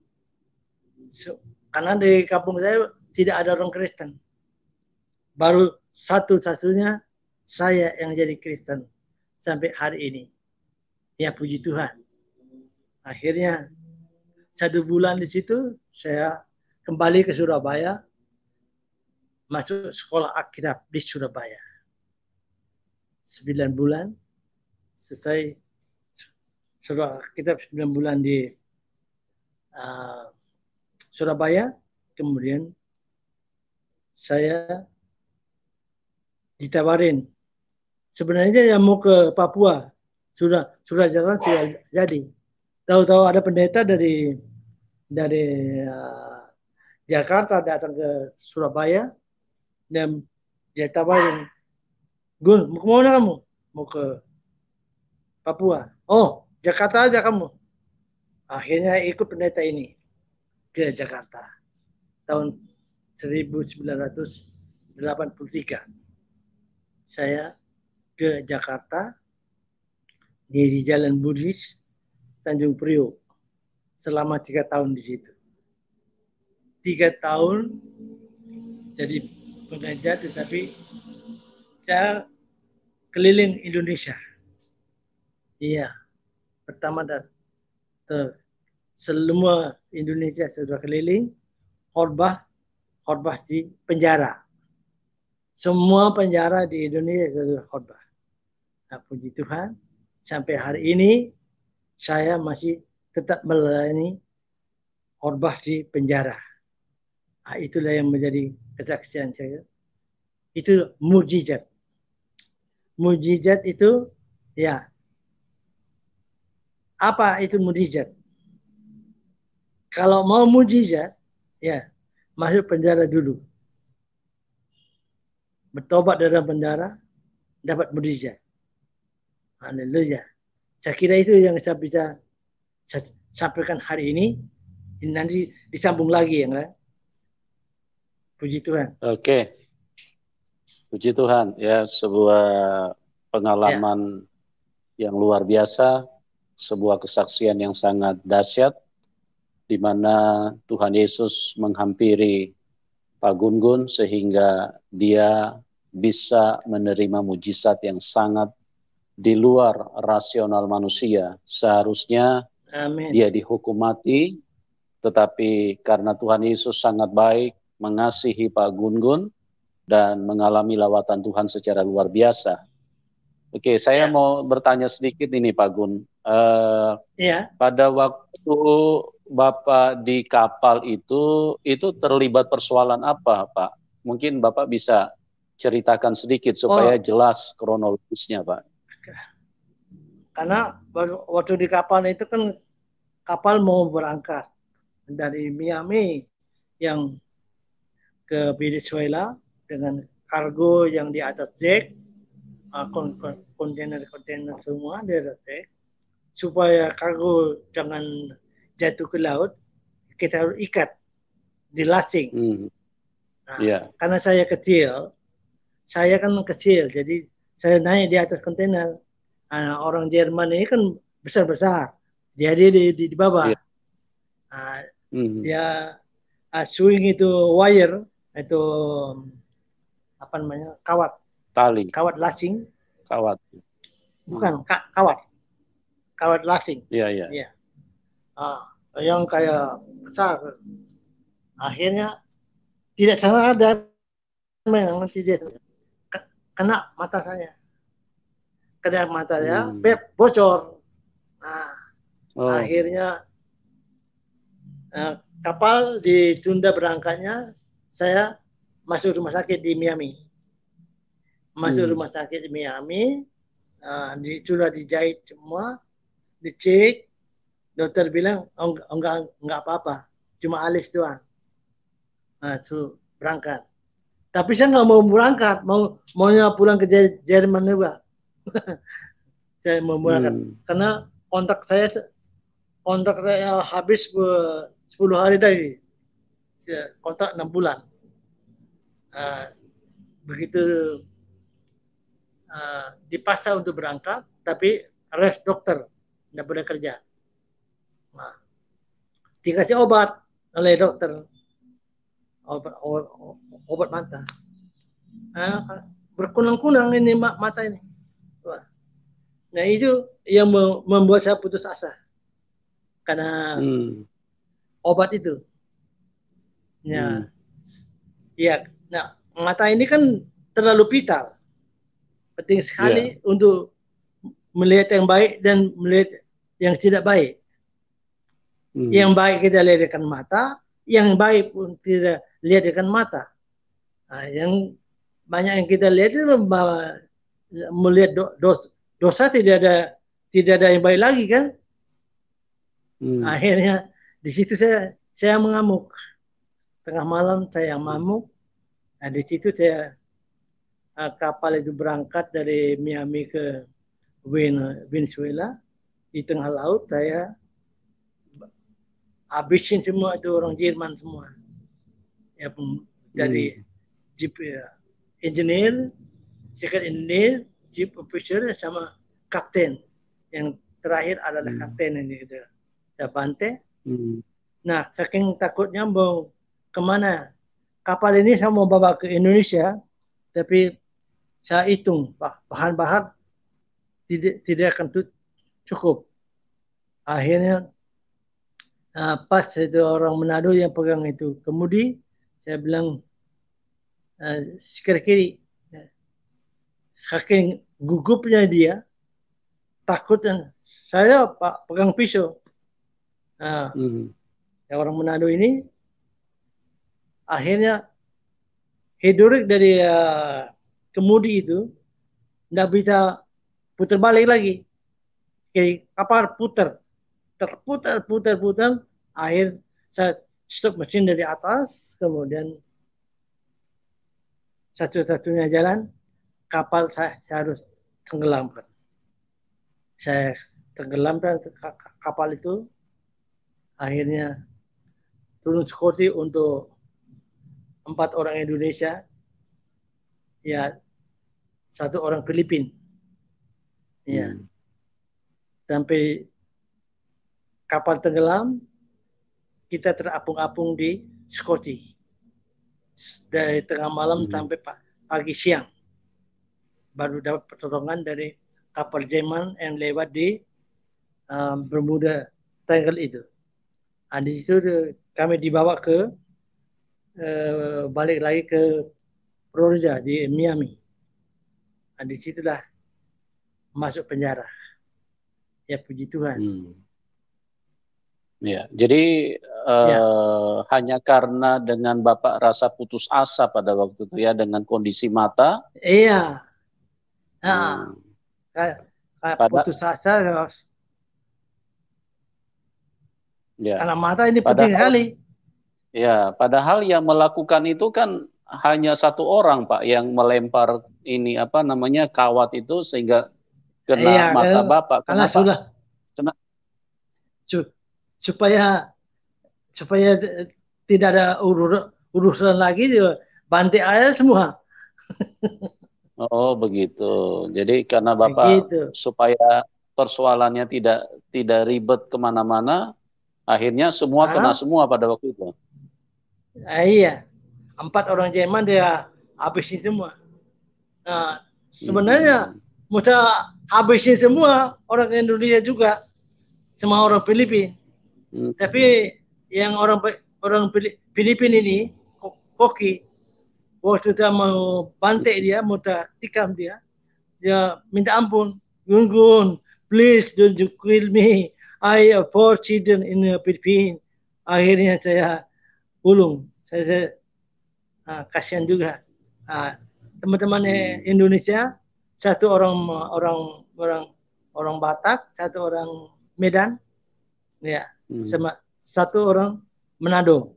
Karena di kampung saya tidak ada orang Kristen. Baru satu-satunya saya yang jadi Kristen sampai hari ini. Ya, puji Tuhan. Akhirnya 1 bulan di situ saya kembali ke Surabaya, masuk sekolah Alkitab di Surabaya. 9 bulan selesai sekolah Alkitab, 9 bulan di Surabaya. Kemudian saya ditawarin. Sebenarnya yang mau ke Papua sudah jalan, sudah jadi. Tahu-tahu ada pendeta dari Jakarta datang ke Surabaya dan dia tawarin, Gun, mau kemana kamu? Mau ke Papua. Oh, Jakarta aja kamu. Akhirnya ikut pendeta ini ke Jakarta tahun 1983. Saya ke Jakarta di Jalan Bugis, Tanjung Priok, selama 3 tahun di situ. 3 tahun jadi pengajar, tetapi saya keliling Indonesia. Iya, pertama semua Indonesia sudah keliling, khotbah di penjara. Semua penjara di Indonesia sudah khotbah. Nah, puji Tuhan, sampai hari ini saya masih tetap melayani khotbah di penjara. Nah, itulah yang menjadi kesaksian saya. Itu mujizat. Mujizat itu, ya. Apa itu mujizat? Kalau mau mujizat, ya, masuk penjara dulu. Bertobat dalam penjara, dapat mujizat. Haleluya. Saya kira itu yang saya bisa sampaikan hari ini. Nanti disambung lagi, ya. Puji Tuhan. Oke. Puji Tuhan. Ya, sebuah pengalaman yang luar biasa, sebuah kesaksian yang sangat dahsyat, di mana Tuhan Yesus menghampiri Pak Gun-Gun sehingga dia bisa menerima mujizat yang sangat di luar rasional manusia. Seharusnya dia dihukum mati, tetapi karena Tuhan Yesus sangat baik, mengasihi Pak Gun-Gun, dan mengalami lawatan Tuhan secara luar biasa. Oke, saya mau bertanya sedikit ini Pak Gun. Pada waktu Bapak di kapal itu terlibat persoalan apa, Pak? Mungkin Bapak bisa ceritakan sedikit supaya jelas kronologisnya, Pak. Karena waktu di kapal itu kan kapal mau berangkat dari Miami yang ke Venezuela dengan kargo yang di atas dek, kontainer semua di atas dek, supaya kargo jangan jatuh ke laut, kita harus ikat di lasing. Nah, karena saya kecil, saya kan kecil, jadi saya naik di atas kontainer. Orang Jerman ini kan besar-besar, dia di bawah. Iya. Dia swing itu wire, itu apa namanya, Tali, kawat lasing, kawat. bukan kawat lasing. Iya, iya. Iya. Yang kayak besar. Akhirnya tidak sadar, memang tidak kena mata saya. Kena mata saya, bocor. Nah, akhirnya kapal ditunda berangkatnya, saya masuk rumah sakit di Miami. Rumah sakit di Miami, sudah dijahit semua, dicek, dokter bilang enggak apa-apa, cuma alis doang. Nah, itu berangkat. Tapi saya nggak mau berangkat, maunya pulang ke Jerman juga. Saya mau berangkat karena kontrak saya habis 10 hari lagi. Kontrak 6 bulan. Begitu dipaksa untuk berangkat, tapi rest dokter, tidak boleh kerja. Nah, dikasih obat oleh dokter, obat mata. Berkunang-kunang ini mata ini. Nah, itu yang membuat saya putus asa karena obat itu. Ya, ya. Nah, mata ini kan terlalu vital, penting sekali untuk melihat yang baik dan melihat yang tidak baik. Yang baik kita lihat dengan mata, yang baik pun tidak lihat dengan mata. Nah, yang banyak yang kita lihat itu melihat dosa tidak ada yang baik lagi kan. Akhirnya di situ saya mengamuk. Tengah malam saya mengamuk. Nah, di situ saya kapal itu berangkat dari Miami ke Venezuela. Di tengah laut saya habisin semua itu orang Jerman semua. Ya, dari jeep engineer, second engineer, chief officer sama kapten. Yang terakhir adalah kapten ini gitu. Saya bantai. Nah, saking takutnya mau kemana? Kapal ini saya mau bawa ke Indonesia, tapi saya hitung bahan-bahan tidak akan cukup. Akhirnya pas itu orang Manado yang pegang itu kemudi, saya bilang sekitar kiri. Saking gugupnya dia, takutnya saya pegang pisau. Yang orang Manado ini akhirnya hidrolik dari kemudi itu tidak bisa putar balik lagi. Kayak kapal terputar. Akhir saya stop mesin dari atas, kemudian satu-satunya jalan kapal saya harus tenggelamkan. Saya tenggelamkan kapal itu, akhirnya turun sekoti untuk 4 orang Indonesia, ya 1 orang Filipina. Ya. Sampai kapal tenggelam, kita terapung-apung di Skoti. Dari tengah malam sampai pagi siang. Baru dapat pertolongan dari kapal Jerman yang lewat di Bermuda Triangle itu. Di situ kami dibawa ke balik lagi ke Florida di Miami. Di situlah masuk penjara. Ya, puji Tuhan. Ya, jadi hanya karena dengan Bapak rasa putus asa pada waktu itu ya, dengan kondisi mata. Iya. Putus asa. Karena mata ini penting sekali. Ya, padahal yang melakukan itu kan hanya 1 orang, Pak, yang melempar ini apa namanya kawat itu sehingga kena mata Bapak. Karena sudah supaya tidak ada urusan lagi, bantai aja semua. Oh, begitu. Jadi karena Bapak Begitu. supaya persoalannya tidak ribet kemana-mana, akhirnya semua kena Ah, semua pada waktu itu. iya, 4 orang Jerman dia habisin semua. Nah, sebenarnya Hmm. mesti habisin semua orang Indonesia juga, sama orang Filipina. Hmm. Tapi yang orang Filipina ini, koki, waktu dia mau bantai dia, mau tikam dia, dia minta ampun, Gun, please don't you kill me. I have 4 children in the Philippines. Akhirnya saya ulung, saya kasihan juga. Teman-teman Hmm. Indonesia, satu orang orang Batak, satu orang Medan, ya, Hmm. sama satu orang Manado.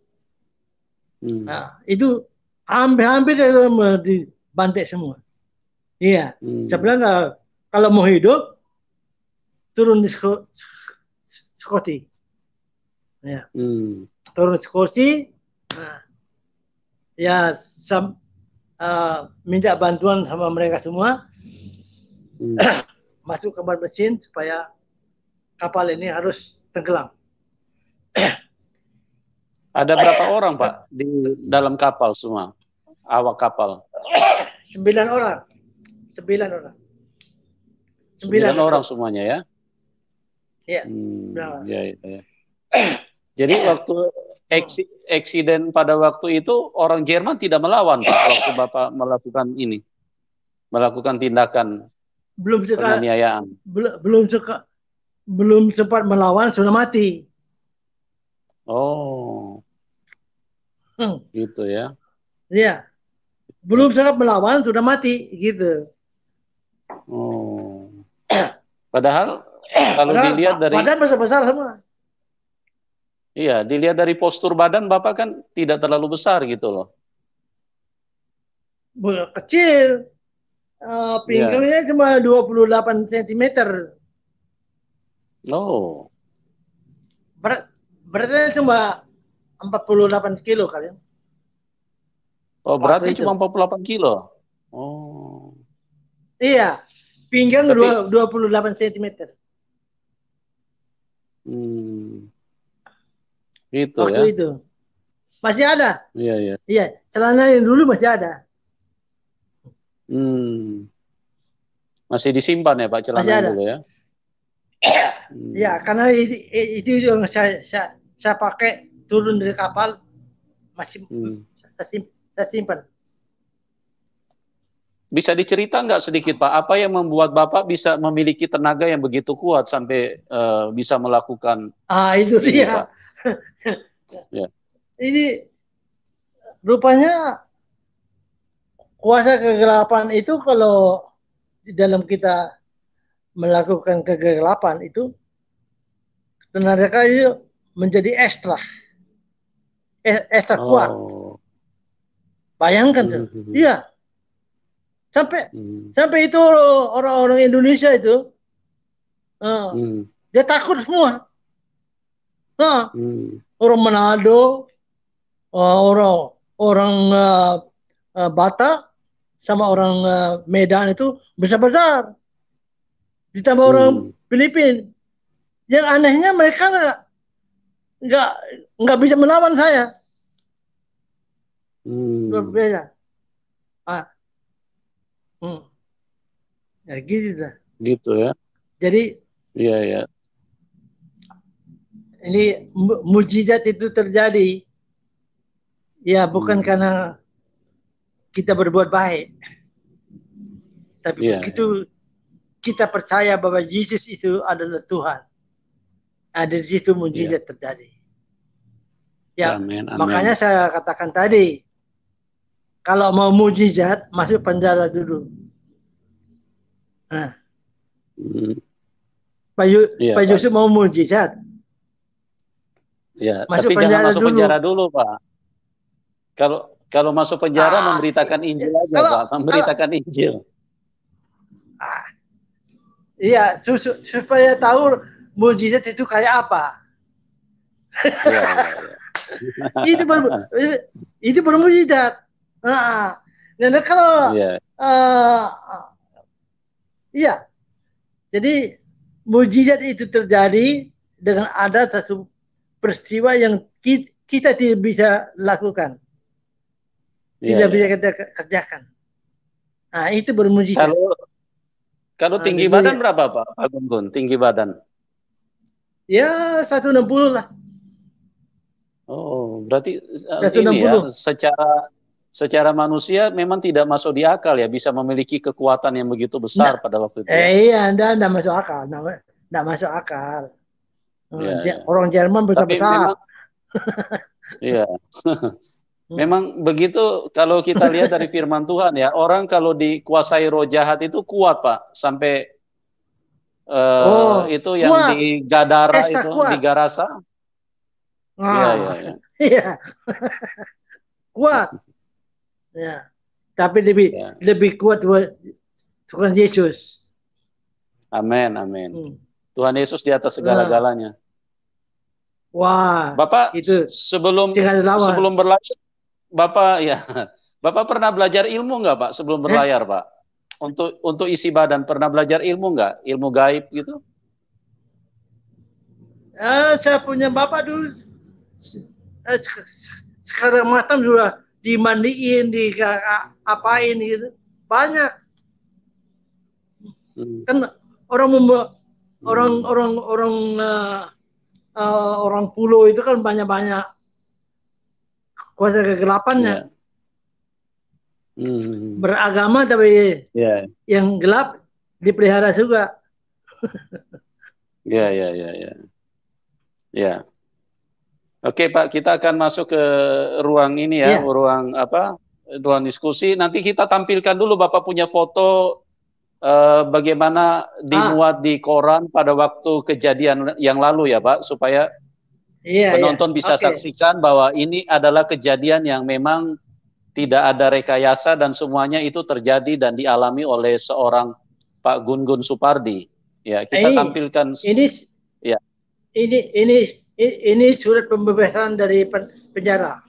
Hmm. Nah, itu hampir-hampir dibantai semua. Iya, saya Hmm. bilang kalau mau hidup turun di Skoti, ya, Hmm. turun di Skoti, nah, ya minta bantuan sama mereka semua, Hmm. masuk kamar mesin supaya kapal ini harus tenggelam. Ada berapa orang, Pak, di dalam kapal semua? Awak kapal? 9 orang, 9 orang, 9 Sembilan orang kru, semuanya ya? ya, 9 orang. Ya, ya, ya. Jadi waktu Hmm. eksiden pada waktu itu orang Jerman tidak melawan, Pak, waktu Bapak melakukan ini, melakukan tindakan belum suka penganiayaan. belum sempat melawan sudah mati. Oh, Hmm. gitu ya. Ya, belum sempat melawan sudah mati gitu. Oh, padahal kalau Padahal dilihat dari, badan besar-besar semua. iya, dilihat dari postur badan Bapak kan tidak terlalu besar gitu loh. Kecil, Iya. pinggangnya cuma 28 cm. Oh, Beratnya cuma 48 kilo kali, oh waktu beratnya itu. cuma 48 kilo. Oh, Iya, pinggang tapi 28 cm hmm, itu waktu ya. itu. Masih ada. Iya, iya. Iya, celana yang dulu masih ada. Hmm, masih disimpan ya Pak Masih celananya dulu ada. ya. Ya, Hmm, karena itu yang saya pakai turun dari kapal, masih hmm. saya simpan. Bisa dicerita nggak sedikit Pak, apa yang membuat Bapak bisa memiliki tenaga yang begitu kuat sampai bisa melakukan Itu ini dia. Pak? Ya. Ini rupanya kuasa kegelapan itu kalau di dalam kita melakukan kegelapan itu, tenaga itu menjadi ekstra kuat. Oh. Bayangkan tuh. Hmm, hmm, hmm. Iya, sampai Hmm, sampai itu orang-orang Indonesia itu, uh, hmm, dia takut semua. hmm, Orang Manado, orang orang Batak sama orang Medan itu besar-besar. Ditambah orang hmm, Filipina. Yang anehnya mereka nggak nggak bisa melawan saya. Luar hmm. biasa. Ah, hmm. Ya gitu dah. Gitu ya. Jadi Iya, ya. ini mujizat itu terjadi, ya bukan Hmm. karena kita berbuat baik, tapi Iya, ya. begitu kita percaya bahwa Yesus itu adalah Tuhan, ada di situ Iya. mujizat terjadi. Ya, Amin, makanya amin. saya katakan tadi, kalau mau mujizat masuk penjara dulu. Nah, Hmm. Pak, Iya, Pak Pak. Yusuf mau mujizat, Ya, masuk tapi jangan penjara masuk penjara dulu. dulu, Pak. Kalau kalau masuk penjara Ah, memberitakan ya, Injil aja, kalau Pak. kalau Memberitakan Injil. ah, iya, supaya tahu mujizat itu kayak apa. Iya, iya, iya. itu ber, itu bermujizat. Nah, Nah, kalau Iya. iya, jadi mujizat itu terjadi dengan ada satu peristiwa yang kita tidak bisa lakukan, Iya, tidak bisa iya. kita kerjakan. Nah, itu bermujizat. Kalau kalau Nah, tinggi itu badan ya. berapa Pak? Pak Gun? Tinggi badan. Ya 160 lah, Oh, berarti satu enam ini ya, puluh. secara manusia memang tidak masuk di akal ya, bisa memiliki kekuatan yang begitu besar Nggak, pada waktu itu ya. iya, Anda masuk akal, nggak masuk akal. Iya, iya. Orang Jerman Tapi besar-besar. memang, iya, Hmm. memang begitu kalau kita lihat dari firman Tuhan ya, orang kalau dikuasai roh jahat itu kuat Pak, sampai Oh, itu yang di kuat, Gadara ekstra itu, di kuat. Garasa. Iya, iya, Nah, iya. iya, kuat. Ya, tapi lebih Ya. lebih kuat Tuhan Yesus. Amin, amin. Hmm. Tuhan Yesus di atas Nah, segala-galanya. wah, Bapak itu sebelum tidak ada lawan. sebelum berlayar, Bapak ya, Bapak pernah belajar ilmu nggak Pak sebelum Eh, berlayar Pak? Untuk isi badan pernah belajar ilmu nggak? Ilmu gaib gitu? saya punya bapak dulu sekarang matang juga dimandiin, apain gitu. Banyak Hmm. kan orang orang Hmm. orang orang orang pulau itu kan banyak-banyak kuasa kegelapannya. Ya. Hmm. Beragama tapi Ya, yang gelap dipelihara juga. ya, ya, ya, ya. Ya. Oke Pak, kita akan masuk ke ruang ini ya, Ya, ruang apa? Ruang diskusi. Nanti kita tampilkan dulu Bapak punya foto bagaimana ah, dimuat di koran pada waktu kejadian yang lalu ya Pak, supaya iya, iya. penonton bisa Oke. saksikan bahwa ini adalah kejadian yang memang tidak ada rekayasa dan semuanya itu terjadi dan dialami oleh seorang Pak Gun-Gun Supardi. Ya, kita Ini tampilkan ini ya. ini ini ini surat pembebasan dari penjara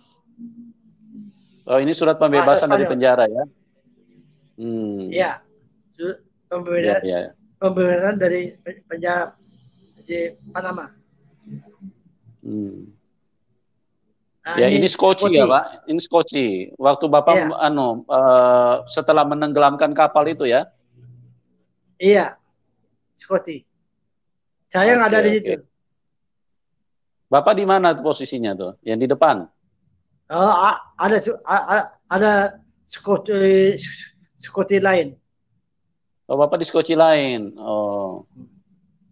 Oh, ini surat bahasa pembebasan dari Spanyol. penjara ya. Hmm. Ya, surat Ya, pembebasan ya. pembebasan dari penjara di Panama. Hmm. Nah, Ya, ini ini skoci ya, Scotty. Pak. Ini skoci. Waktu Bapak Ya, setelah menenggelamkan kapal itu ya. iya, Scotty. Saya nggak Oke, ada di oke. situ. Bapak di mana tuh posisinya tuh? Yang di depan. Oh, ada Scotty Scotty lain. Oh, Bapak di skoci lain. Oh.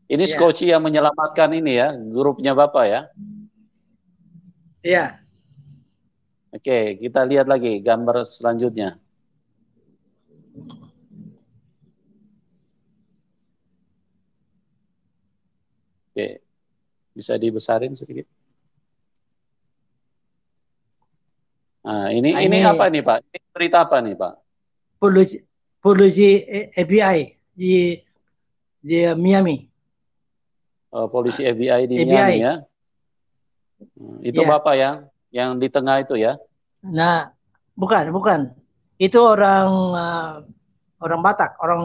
Ini Iya, skoci yang menyelamatkan ini ya, grupnya Bapak ya. iya. Oke, kita lihat lagi gambar selanjutnya. Oke, bisa dibesarin sedikit. Nah, Nah, ini apa ini nih Pak? Ini berita apa nih Pak? polisi polisi FBI di Miami. Oh, polisi Nah, FBI di Miami FBI. ya. Itu Ya. Bapak yang di tengah itu ya. Nah, bukan, bukan. Itu orang orang Batak, orang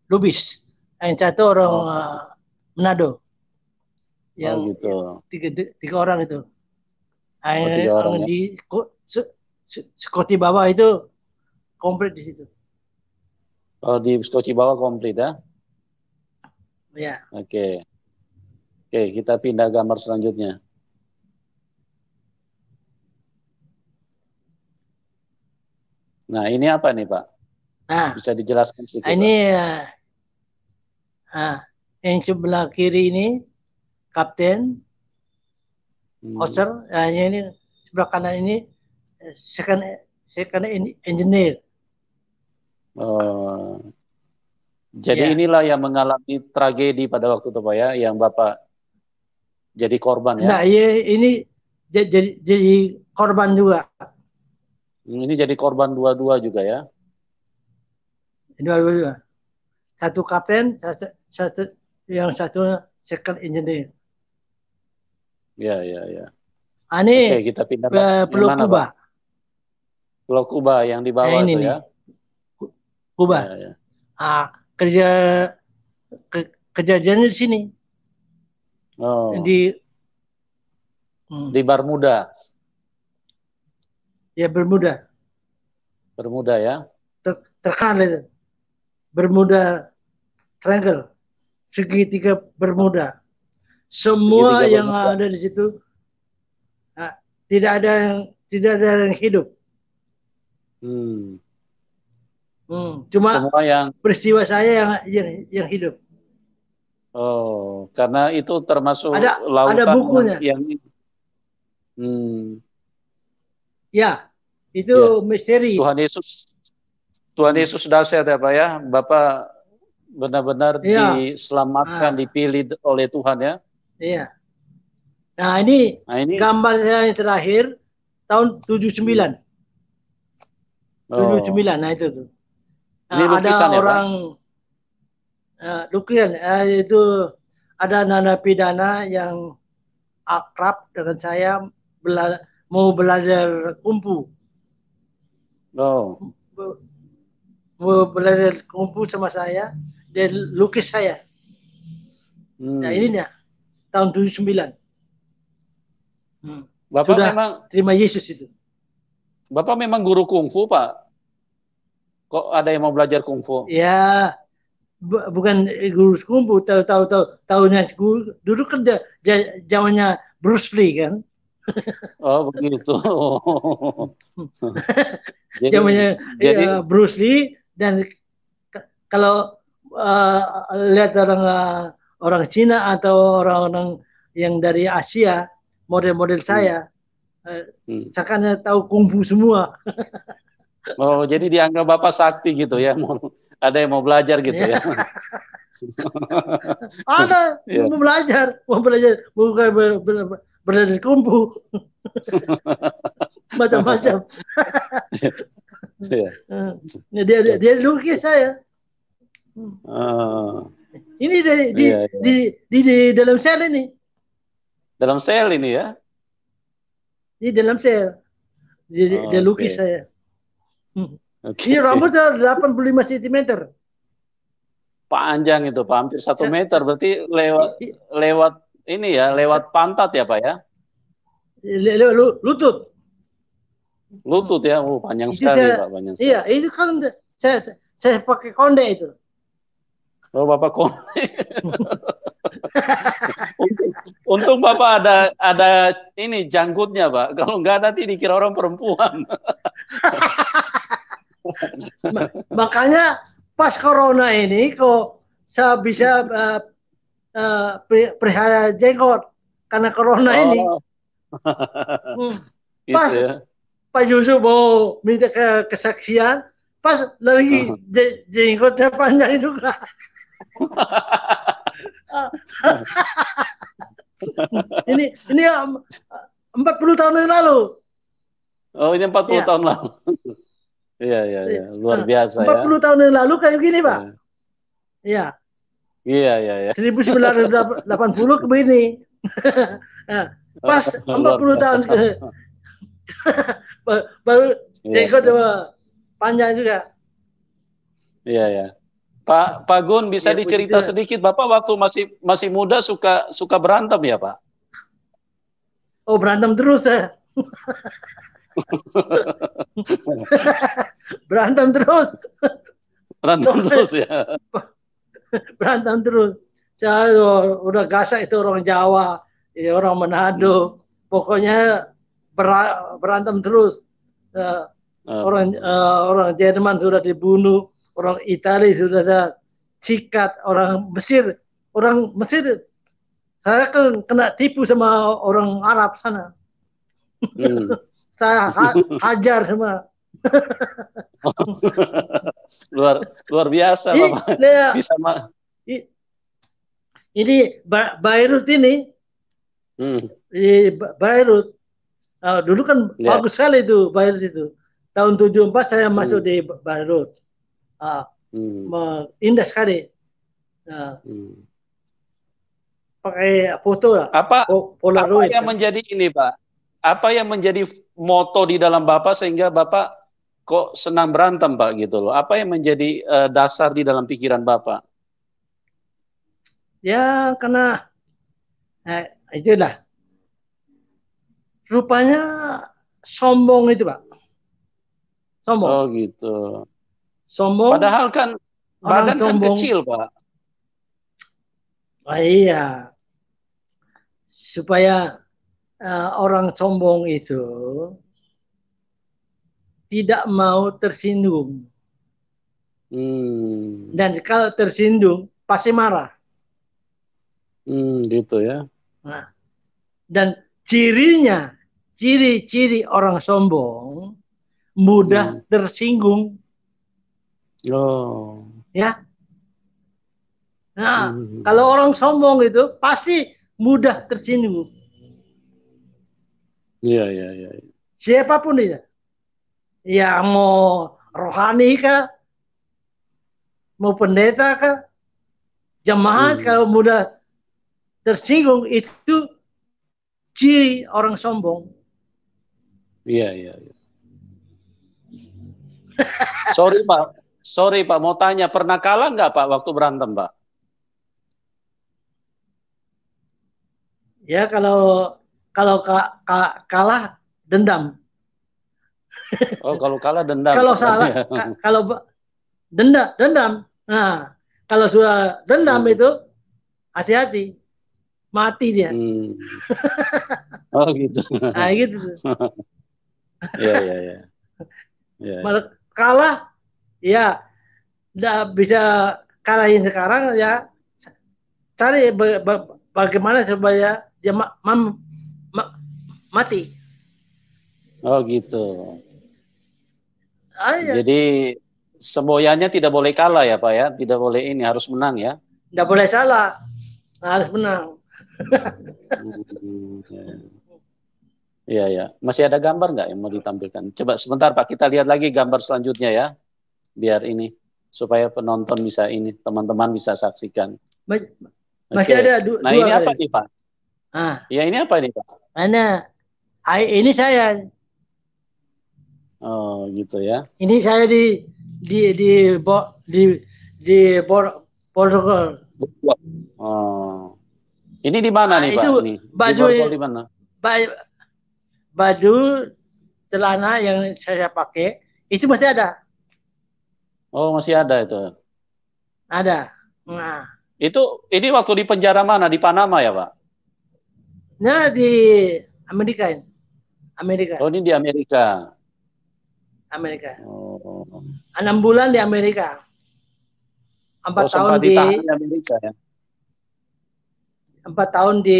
Lubis. Yang satu orang Oh, Manado. oh Yang gitu. tiga orang itu. Oh, tiga Yang orang ya. di Scotty bawah itu komplit di situ. Oh, di skoci bawah komplit ya. Ya. Oke. Oke, kita pindah gambar selanjutnya. Nah, ini apa nih Pak? Nah, Bisa dijelaskan sedikit ini Pak? uh, yang sebelah kiri ini kapten, Hmm. officer, ini sebelah kanan ini second second engineer. Oh, jadi Ya. inilah yang mengalami tragedi pada waktu itu Pak ya, yang Bapak jadi korban ya. Nah, ini jadi korban juga. Ini jadi korban dua-dua juga ya. Dua-dua. Satu kapten, satu yang satu second engineer. Ya, ya, ya. Ini Oke, kita pindah lagi. Yang Pulau mana Pak? Kuba. Pulau Kuba yang di bawah ini itu nih, ya. Kuba. Ya, ya. Kerja kejadiannya di sini Oh, di di Bermuda. ya Bermuda. Bermuda ya. Terkenal itu Bermuda Triangle, segitiga Bermuda. Semua Segitiga yang Bermuda. ada di situ ah, tidak ada yang hidup. Hmm. Cuma Semua yang peristiwa saya yang hidup. karena itu termasuk Ada lautan bukunya. yang hmm, Ya, itu ya. misteri. Tuhan Yesus Tuhan Hmm. Yesus dahsyat ya Pak ya. Bapak benar-benar Iya. diselamatkan, Ah, dipilih oleh Tuhan ya. iya. Nah, ini Nah ini gambar saya yang terakhir tahun 79. hmm, oh, 79. Nah, itu tuh. ini Nah, lukisan ada ya Pak? orang lukisan itu ada narapidana yang akrab dengan saya mau belajar kungfu. Oh, Mau belajar kungfu sama saya, dia lukis saya. Nah, ini hmm. nih tahun 79. Bapak Sudah memang terima Yesus itu. Bapak memang guru kungfu Pak. Kok ada yang mau belajar kungfu? Ya, bukan guru kungfu, tahunya guru dulu kan zamannya Bruce Lee kan. Oh begitu. Jadi Zamannya jadi Bruce Lee dan kalau lihat orang Cina atau orang-orang yang dari Asia, model-model hmm, saya, hmm. seakan tahu kungfu semua. Oh jadi dianggap Bapak sakti gitu ya. Ada yang mau belajar gitu ya. Ada Iya. mau belajar bukan belajar kungfu macam-macam. Iya. Dia lukis saya. Oh, Ini di iya, di iya. di dalam sel ini, Dalam sel ini ya. di dalam sel. Dia lukis Oke. saya. Oke, Ini oke. rambut 85 cm. Panjang itu Pak, hampir 1 meter. Berarti lewat lewat ini ya, lewat pantat ya Pak ya. Lutut. Lutut ya. Panjang Itu sekali saya, Pak, panjang iya, sekali. itu kan saya pakai konde itu. Oh Bapak kok. Untung, untung Bapak ada ini janggutnya Pak. Kalau nggak nanti dikira orang perempuan. Makanya pas corona ini kok saya bisa pelihara jenggot karena corona ini. Oh, Hmm. gitu Pas ya. Pak Yusuf mau minta kesaksian, pas lagi jenggotnya panjang juga. Ini 40 tahun yang lalu. Oh, ini 40 Ya, tahun lalu. Iya, iya, iya. Luar biasa empat ya. puluh tahun yang lalu kayak gini, Pak. Iya, Ya, iya, iya. Iya. 1980 ke begini. Nah, pas empat Luar puluh biasa. tahun baru Iya, jenggot iya. panjang juga. Iya, iya. Pak Gun bisa Ya puji dicerita Tuhan. sedikit Bapak waktu masih masih muda suka suka berantem ya, Pak? Oh, berantem terus ya. Berantem terus. Berantem terus ya. Berantem terus. Saya udah gasak itu orang Jawa, ya, orang Manado. Pokoknya berantem terus. Eh, orang Jerman sudah dibunuh, orang Italia sudah sikat, orang Mesir saya kan kena tipu sama orang Arab sana. Hmm. Saya hajar semua. luar luar biasa Ini Bapak. ya, Bisa mah. ini Beirut ini Hmm. di Beirut. Dulu kan Ya. bagus sekali itu Beirut itu. Tahun 74 saya masuk Hmm. di Beirut. Uh, Hmm. Indah sekali. Uh, Hmm. Pakai foto lah, Apa apa Polaroid yang kan. menjadi ini, Pak? Apa yang menjadi moto di dalam Bapak sehingga Bapak kok senang berantem Pak gitu loh. Apa yang menjadi dasar di dalam pikiran Bapak? Ya karena itulah rupanya sombong itu Pak. Oh Sombong. gitu. Sombong, Padahal kan orang badan kan sombong. kecil Pak. Oh, iya. Supaya orang sombong itu tidak mau tersinggung. Dan kalau tersinggung pasti marah. Gitu ya. Nah, dan ciri-ciri orang sombong mudah tersinggung. Oh. Ya. Nah, kalau orang sombong itu pasti mudah tersinggung. Iya, iya, iya. Siapapun dia. Ya mau rohani kah, mau pendeta kah, jemaat kalau mudah tersinggung itu ciri orang sombong. Iya, iya, iya. Sorry Pak, mau tanya, pernah kalah nggak Pak waktu berantem Pak? Ya kalau kalah dendam. Oh, kalau kalah dendam Kalau Pak. salah kalau dendam. Nah, kalau sudah dendam itu hati-hati, mati dia. Oh gitu. Nah gitu. Iya, iya, iya. Ya, Malah kalah, ya tidak bisa kalahin sekarang ya. Cari bagaimana supaya dia mati. oh gitu. Ya. Jadi semboyannya tidak boleh kalah ya Pak ya, tidak boleh ini, harus menang ya. Tidak boleh salah, harus menang. Ya. Iya, ya. Masih ada gambar nggak yang mau ditampilkan? Coba sebentar Pak, kita lihat lagi gambar selanjutnya ya. Biar ini, supaya penonton bisa ini, teman-teman bisa saksikan. Masih Oke. ada Nah dua ini apa kali. nih Pak? Ya ini apa nih Pak? Ini saya. Oh gitu ya. Ini saya di Portugal. Oh. Ini di mana nih Pak? Itu Ini di baju borgol di mana? baju celana yang saya pakai itu masih ada. Oh masih ada itu. Ada. Nah, Ini waktu di penjara mana? Di Panama ya Pak? nah di Amerika ini. Amerika. Oh ini di Amerika. Amerika. Oh. 6 bulan di Amerika. 4 tahun sempat ditahan di Amerika ya? 4 tahun di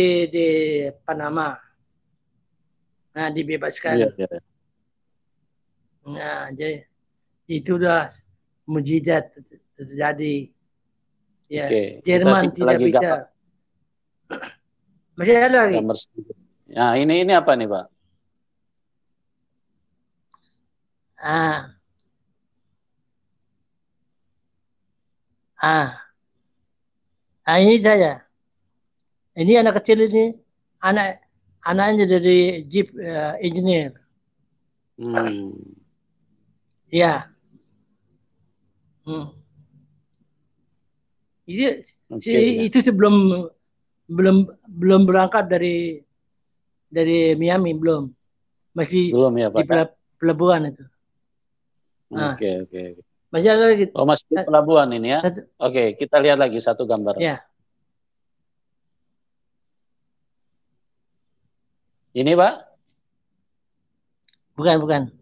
Panama. Nah, dibebaskan. Iya, iya. Nah, jadi itu udah mujizat terjadi. Ya, Oke, Jerman kita tidak lagi bisa. gambar. Masih ada lagi. Gambar. Nah, ini apa nih, Pak? Ini saya. Ini anak kecil ini, anaknya dari Jeep engineer. Ya. Itu belum berangkat dari Miami, belum. Masih belum ya, Pak, di pelabuhan itu. Oke. Masih ada lagi. Oh, masih di pelabuhan ini ya. Oke, kita lihat lagi satu gambar. Ya. Ini, Pak? Bukan.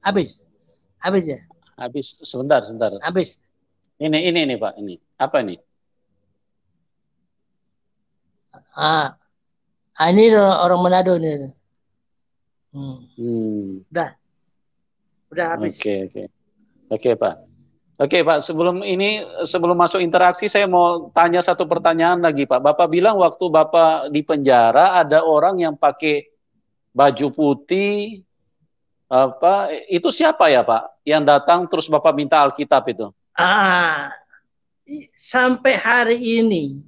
Habis ya? Habis, sebentar. Habis. Ini nih, Pak, ini. Apa ini? Ini orang Manado nih. Udah habis. Oke, Pak. Oke, Pak, sebelum masuk interaksi saya mau tanya satu pertanyaan lagi, Pak. Bapak bilang waktu Bapak di penjara ada orang yang pakai baju putih, itu siapa ya, Pak? Yang datang terus Bapak minta Alkitab itu? Sampai hari ini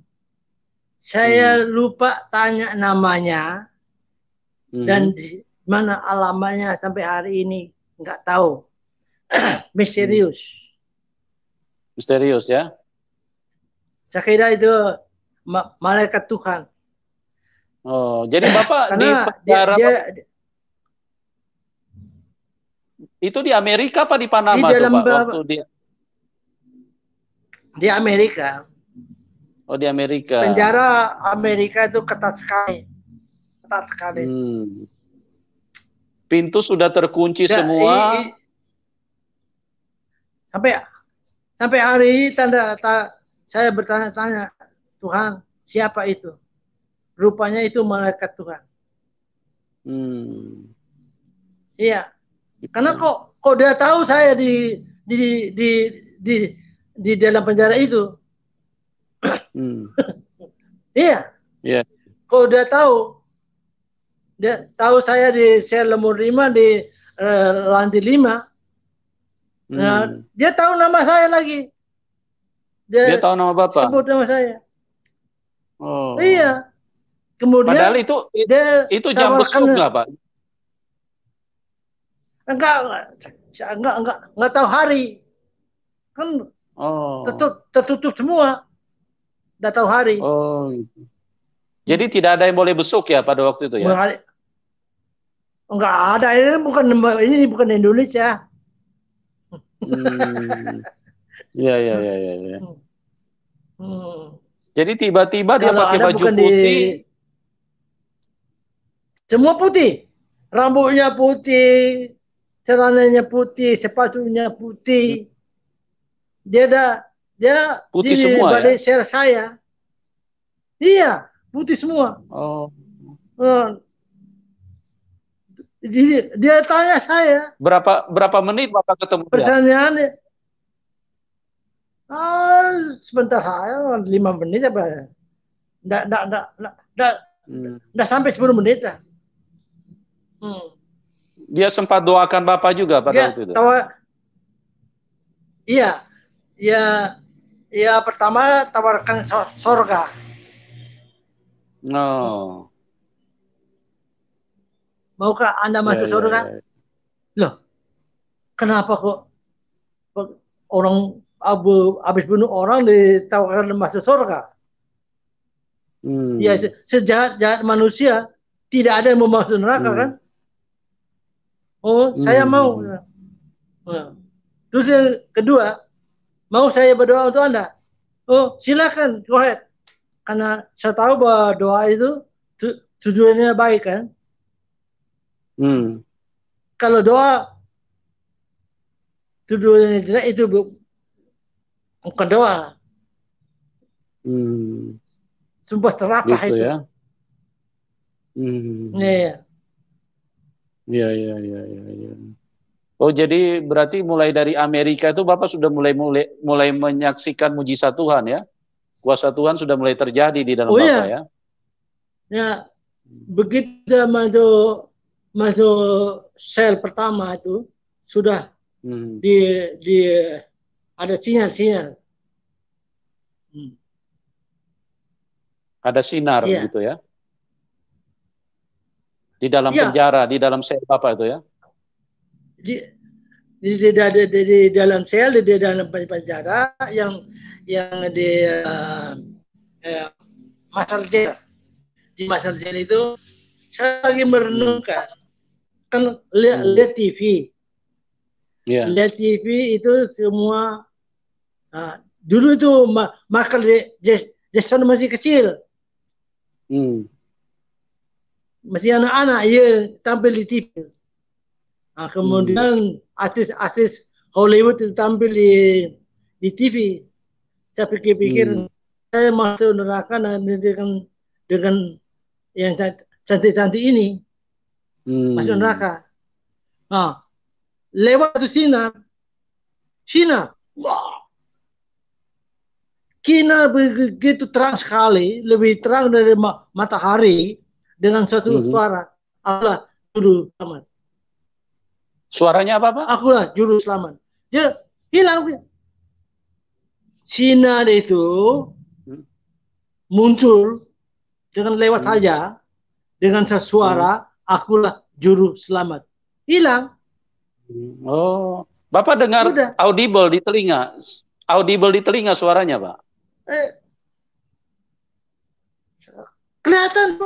saya lupa tanya namanya dan Mana alamatnya sampai hari ini nggak tahu. Misterius. Misterius ya. Saya kira itu malaikat Tuhan. Oh, jadi Bapak di Karena penjara itu di Amerika apa di Panama di tuh dalam Pak? Waktu di Amerika. Oh, di Amerika. Penjara Amerika itu ketat sekali. Ketat sekali. Pintu sudah terkunci semua. Sampai hari ini saya bertanya-tanya, Tuhan, siapa itu? Rupanya itu malaikat Tuhan. Iya. Karena kok dia tahu saya di dalam penjara itu. Iya. Yeah. Kok dia tahu saya di sel nomor 5 di lantai 5. Nah, dia tahu nama saya lagi. Dia tahu nama Bapak. Sebut nama saya. Oh. Iya. Kemudian padahal itu jam besuk nggak Pak? Enggak tahu hari. Kan tertutup semua. Enggak tahu hari. Oh, gitu. Jadi tidak ada yang boleh besuk ya pada waktu itu ya? Enggak ada, ini bukan Indonesia. Iya. Jadi tiba-tiba dia pakai baju putih. Semua putih. Rambutnya putih, celananya putih, sepatunya putih. Dia putih di semua balik ya? sel saya. Iya, putih semua. Dia tanya saya. Berapa menit Bapak ketemu dia? Pertanyaannya, sebentar saya 5 menit apa? Nggak sampai 10 menit lah. Dia sempat doakan Bapak juga pada waktu itu? Iya, pertama tawarkan sorga. Maukah Anda masuk surga? Loh, kenapa kok orang habis bunuh orang ditawarkan masuk surga? Ya, sejahat-jahat manusia tidak ada yang mau masuk neraka kan? Oh, saya mau. Terus yang kedua, mau saya berdoa untuk Anda? Oh, silakan, go ahead. Karena saya tahu bahwa doa itu tujuannya baik kan? Kalau doa tujuannya jelek itu bukan doa. Sumpah serapah gitu itu. Ya. Iya. Oh, jadi berarti mulai dari Amerika itu Bapak sudah mulai menyaksikan mujizat Tuhan ya? Kuasa Tuhan sudah mulai terjadi di dalam Bapak ya? Ya, begitu masuk sel pertama itu sudah ada sinyal. Ada sinar gitu ya? Di dalam penjara, di dalam sel Bapak itu ya? Di dalam sel, di dalam penjara yang di Masarjel. Di Masarjel itu saya lagi merenungkan, kan lihat TV. Lihat TV itu semua dulu itu Michael Jackson masih kecil. Masih anak-anak, ia tampil di TV. Kemudian artis Hollywood itu tampil di TV. Saya pikir-pikir saya masuk neraka dengan yang cantik-cantik ini. Masuk neraka. Lewat itu sinar. Wah. Sinar begitu terang sekali, lebih terang dari matahari dengan satu suara. Allah juru selamat. Suaranya apa, Pak? Akulah juru selamat. Dia hilang. Sinar itu muncul dengan lewat saja dengan sesuara. Akulah juru selamat. Hilang. Oh, Bapak dengar Udah. audible di telinga. Audible di telinga suaranya, Pak. Eh, kelihatan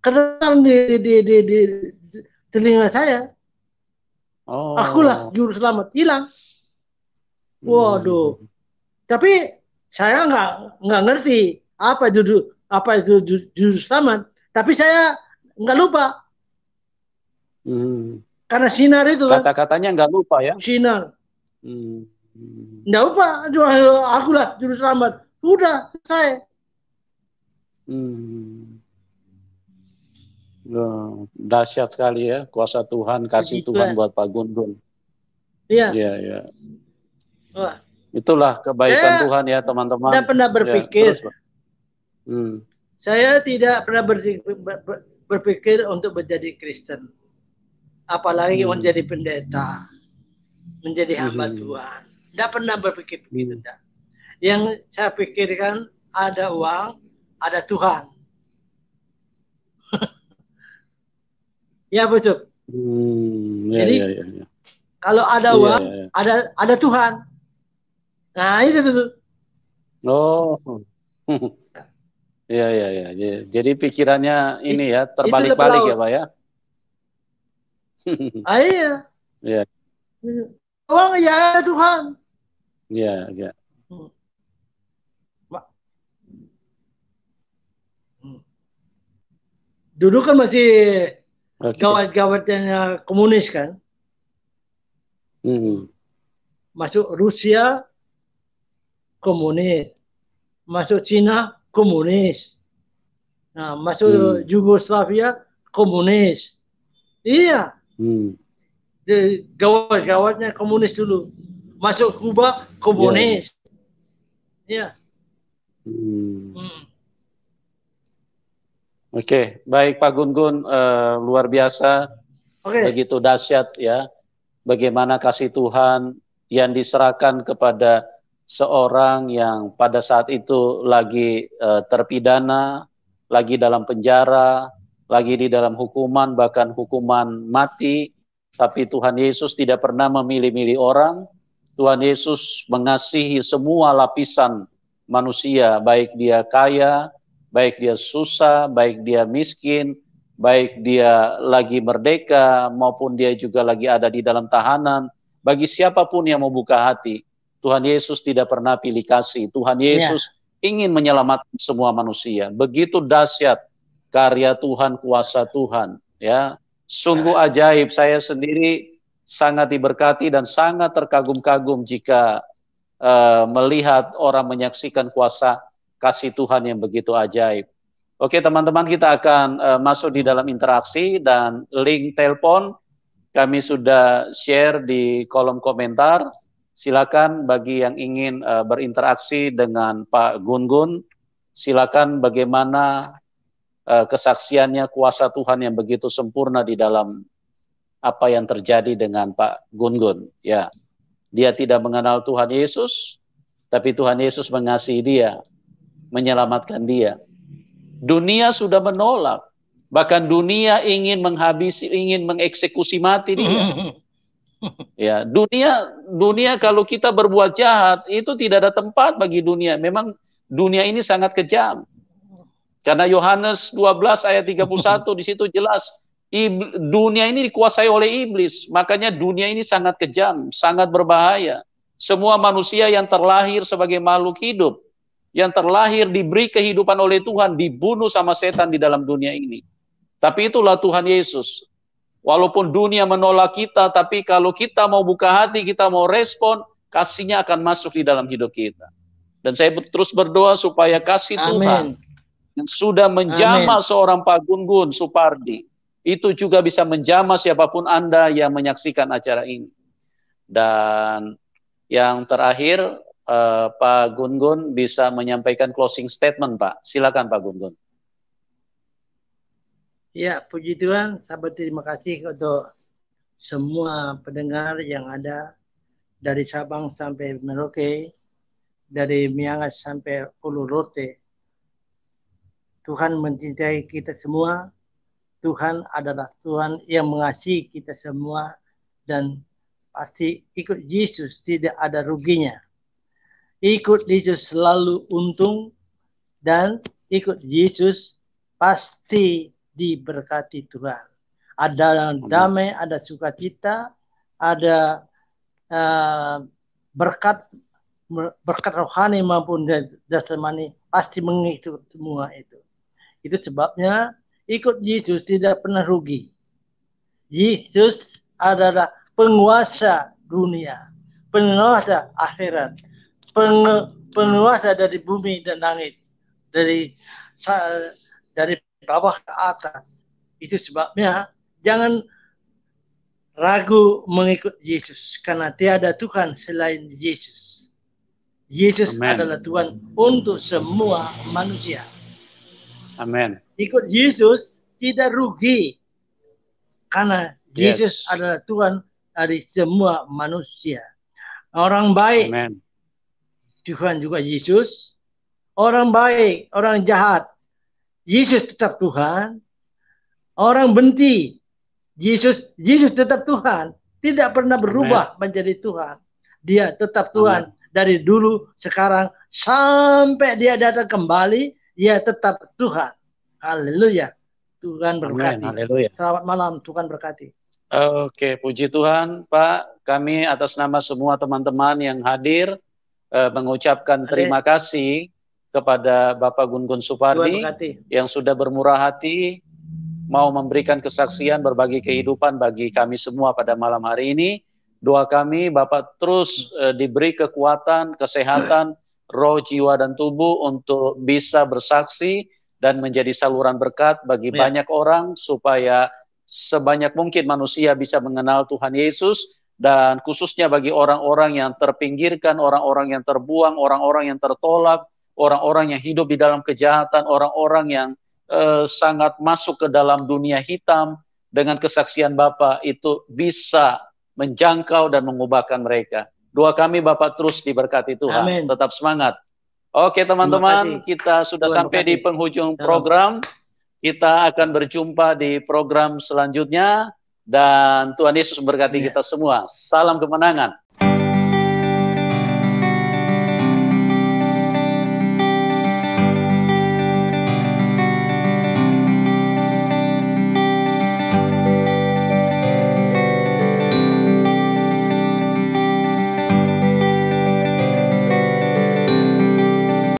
kedengaran di telinga saya. Akulah Oh. juru selamat. Hilang. Waduh. Hmm. Tapi saya nggak ngerti apa itu juru selamat. Tapi saya nggak lupa Hmm. karena sinar itu kan, Kata-katanya nggak lupa ya. sinar. Hmm. Nggak lupa, akulah juru selamat. Sudah selesai. Hmm. Oh, dahsyat sekali ya kuasa Tuhan, kasih Puji Tuhan Tuhan. buat Pak Gun-Gun. Iya. Iya, iya. Wah, Itulah kebaikan saya Tuhan ya teman-teman. tidak pernah Ya, berpikir. terus, Pak. Hmm. Saya tidak pernah berpikir untuk menjadi Kristen. Apalagi menjadi pendeta, menjadi hamba Tuhan. Tidak pernah berpikir begitu. Yang saya pikirkan ada uang, ada Tuhan. Ya betul. Ya, Jadi ya, ya, ya. kalau ada Iya, uang, iya, iya. ada Tuhan. Nah itu tuh. Oh. Iya, iya, iya. Jadi pikirannya ini ya, Itu terbalik-balik ya, laut. Pak ya. Ah, iya. Iya, Uang ya ada Tuhan. iya, iya. Dulu kan masih Oke. gawat-gawatnya komunis kan. Masuk Rusia komunis, masuk Cina komunis, nah masuk Yugoslavia komunis. Iya, gawat-gawatnya komunis dulu. Masuk Kuba komunis. Iya. Oke, baik Pak Gun-Gun, luar biasa, begitu dahsyat ya, bagaimana kasih Tuhan yang diserahkan kepada seorang yang pada saat itu lagi terpidana, lagi dalam penjara, lagi di dalam hukuman, bahkan hukuman mati, tapi Tuhan Yesus tidak pernah memilih-milih orang. Tuhan Yesus mengasihi semua lapisan manusia, baik dia kaya, baik dia susah, baik dia miskin, baik dia lagi merdeka, maupun dia juga lagi ada di dalam tahanan. Bagi siapapun yang mau buka hati, Tuhan Yesus tidak pernah pilih kasih. Tuhan Yesus ingin menyelamatkan semua manusia. Begitu dahsyat karya Tuhan, kuasa Tuhan. Ya, sungguh ajaib. Saya sendiri sangat diberkati dan sangat terkagum-kagum jika melihat orang menyaksikan kuasa kasih Tuhan yang begitu ajaib. Oke teman-teman, kita akan masuk di dalam interaksi dan link telepon kami sudah share di kolom komentar. Silakan bagi yang ingin berinteraksi dengan Pak Gun-Gun, silakan bagaimana kesaksiannya kuasa Tuhan yang begitu sempurna di dalam apa yang terjadi dengan Pak Gun-Gun. Ya, dia tidak mengenal Tuhan Yesus, tapi Tuhan Yesus mengasihi dia, menyelamatkan dia. Dunia sudah menolak, bahkan dunia ingin menghabisi, ingin mengeksekusi mati dia. Ya, dunia kalau kita berbuat jahat itu tidak ada tempat bagi dunia. Memang dunia ini sangat kejam. Karena Yohanes 12 ayat 31 di situ jelas dunia ini dikuasai oleh iblis. Makanya dunia ini sangat kejam, sangat berbahaya. Semua manusia yang terlahir sebagai makhluk hidup, yang terlahir diberi kehidupan oleh Tuhan, dibunuh sama setan di dalam dunia ini. Tapi itulah Tuhan Yesus. Walaupun dunia menolak kita, tapi kalau kita mau buka hati, kita mau respon, kasihnya akan masuk di dalam hidup kita. Dan saya terus berdoa supaya kasih Tuhan yang sudah menjamah seorang Pak Gun-Gun Supardi, itu juga bisa menjamah siapapun Anda yang menyaksikan acara ini. Dan yang terakhir, Pak Gun-Gun bisa menyampaikan closing statement, Pak. Silakan Pak Gun-Gun. Ya, puji Tuhan, sahabat terima kasih untuk semua pendengar yang ada dari Sabang sampai Merauke, dari Miangas sampai Ulu Rote. Tuhan mencintai kita semua. Tuhan adalah Tuhan yang mengasihi kita semua, dan pasti ikut Yesus tidak ada ruginya. Ikut Yesus selalu untung, dan ikut Yesus pasti diberkati Tuhan. Ada damai, ada sukacita, ada berkat rohani maupun jasmani, pasti mengikut semua itu. Itu sebabnya ikut Yesus tidak pernah rugi. Yesus adalah penguasa dunia, penguasa akhirat, penguasa dari bumi dan langit, dari bawah ke atas. Itu sebabnya jangan ragu mengikut Yesus, karena tiada Tuhan selain Yesus. Yesus adalah Tuhan untuk semua manusia. Amin. Ikut Yesus tidak rugi, karena Yesus adalah Tuhan dari semua manusia. Orang baik, Amen. Tuhan juga Yesus. Orang baik, orang jahat, Yesus tetap Tuhan. Orang benci, Yesus tetap Tuhan. Tidak pernah berubah menjadi Tuhan. Dia tetap Tuhan dari dulu, sekarang, sampai dia datang kembali, dia tetap Tuhan. Haleluya. Tuhan berkati. Selamat malam, Tuhan berkati. Oke, puji Tuhan, Pak. Kami atas nama semua teman-teman yang hadir mengucapkan terima kasih kepada Bapak Gun Supardi yang sudah bermurah hati mau memberikan kesaksian berbagi kehidupan bagi kami semua pada malam hari ini. Doa kami Bapak terus diberi kekuatan, kesehatan, roh, jiwa, dan tubuh untuk bisa bersaksi dan menjadi saluran berkat bagi banyak orang, supaya sebanyak mungkin manusia bisa mengenal Tuhan Yesus, dan khususnya bagi orang-orang yang terpinggirkan, orang-orang yang terbuang, orang-orang yang tertolak, orang-orang yang hidup di dalam kejahatan, orang-orang yang sangat masuk ke dalam dunia hitam. Dengan kesaksian Bapak itu bisa menjangkau dan mengubahkan mereka. Doa kami Bapak terus diberkati Tuhan. Amin. Tetap semangat. Oke teman-teman, kita sudah sampai di penghujung program. Kita akan berjumpa di program selanjutnya, dan Tuhan Yesus memberkati kita semua. Salam kemenangan.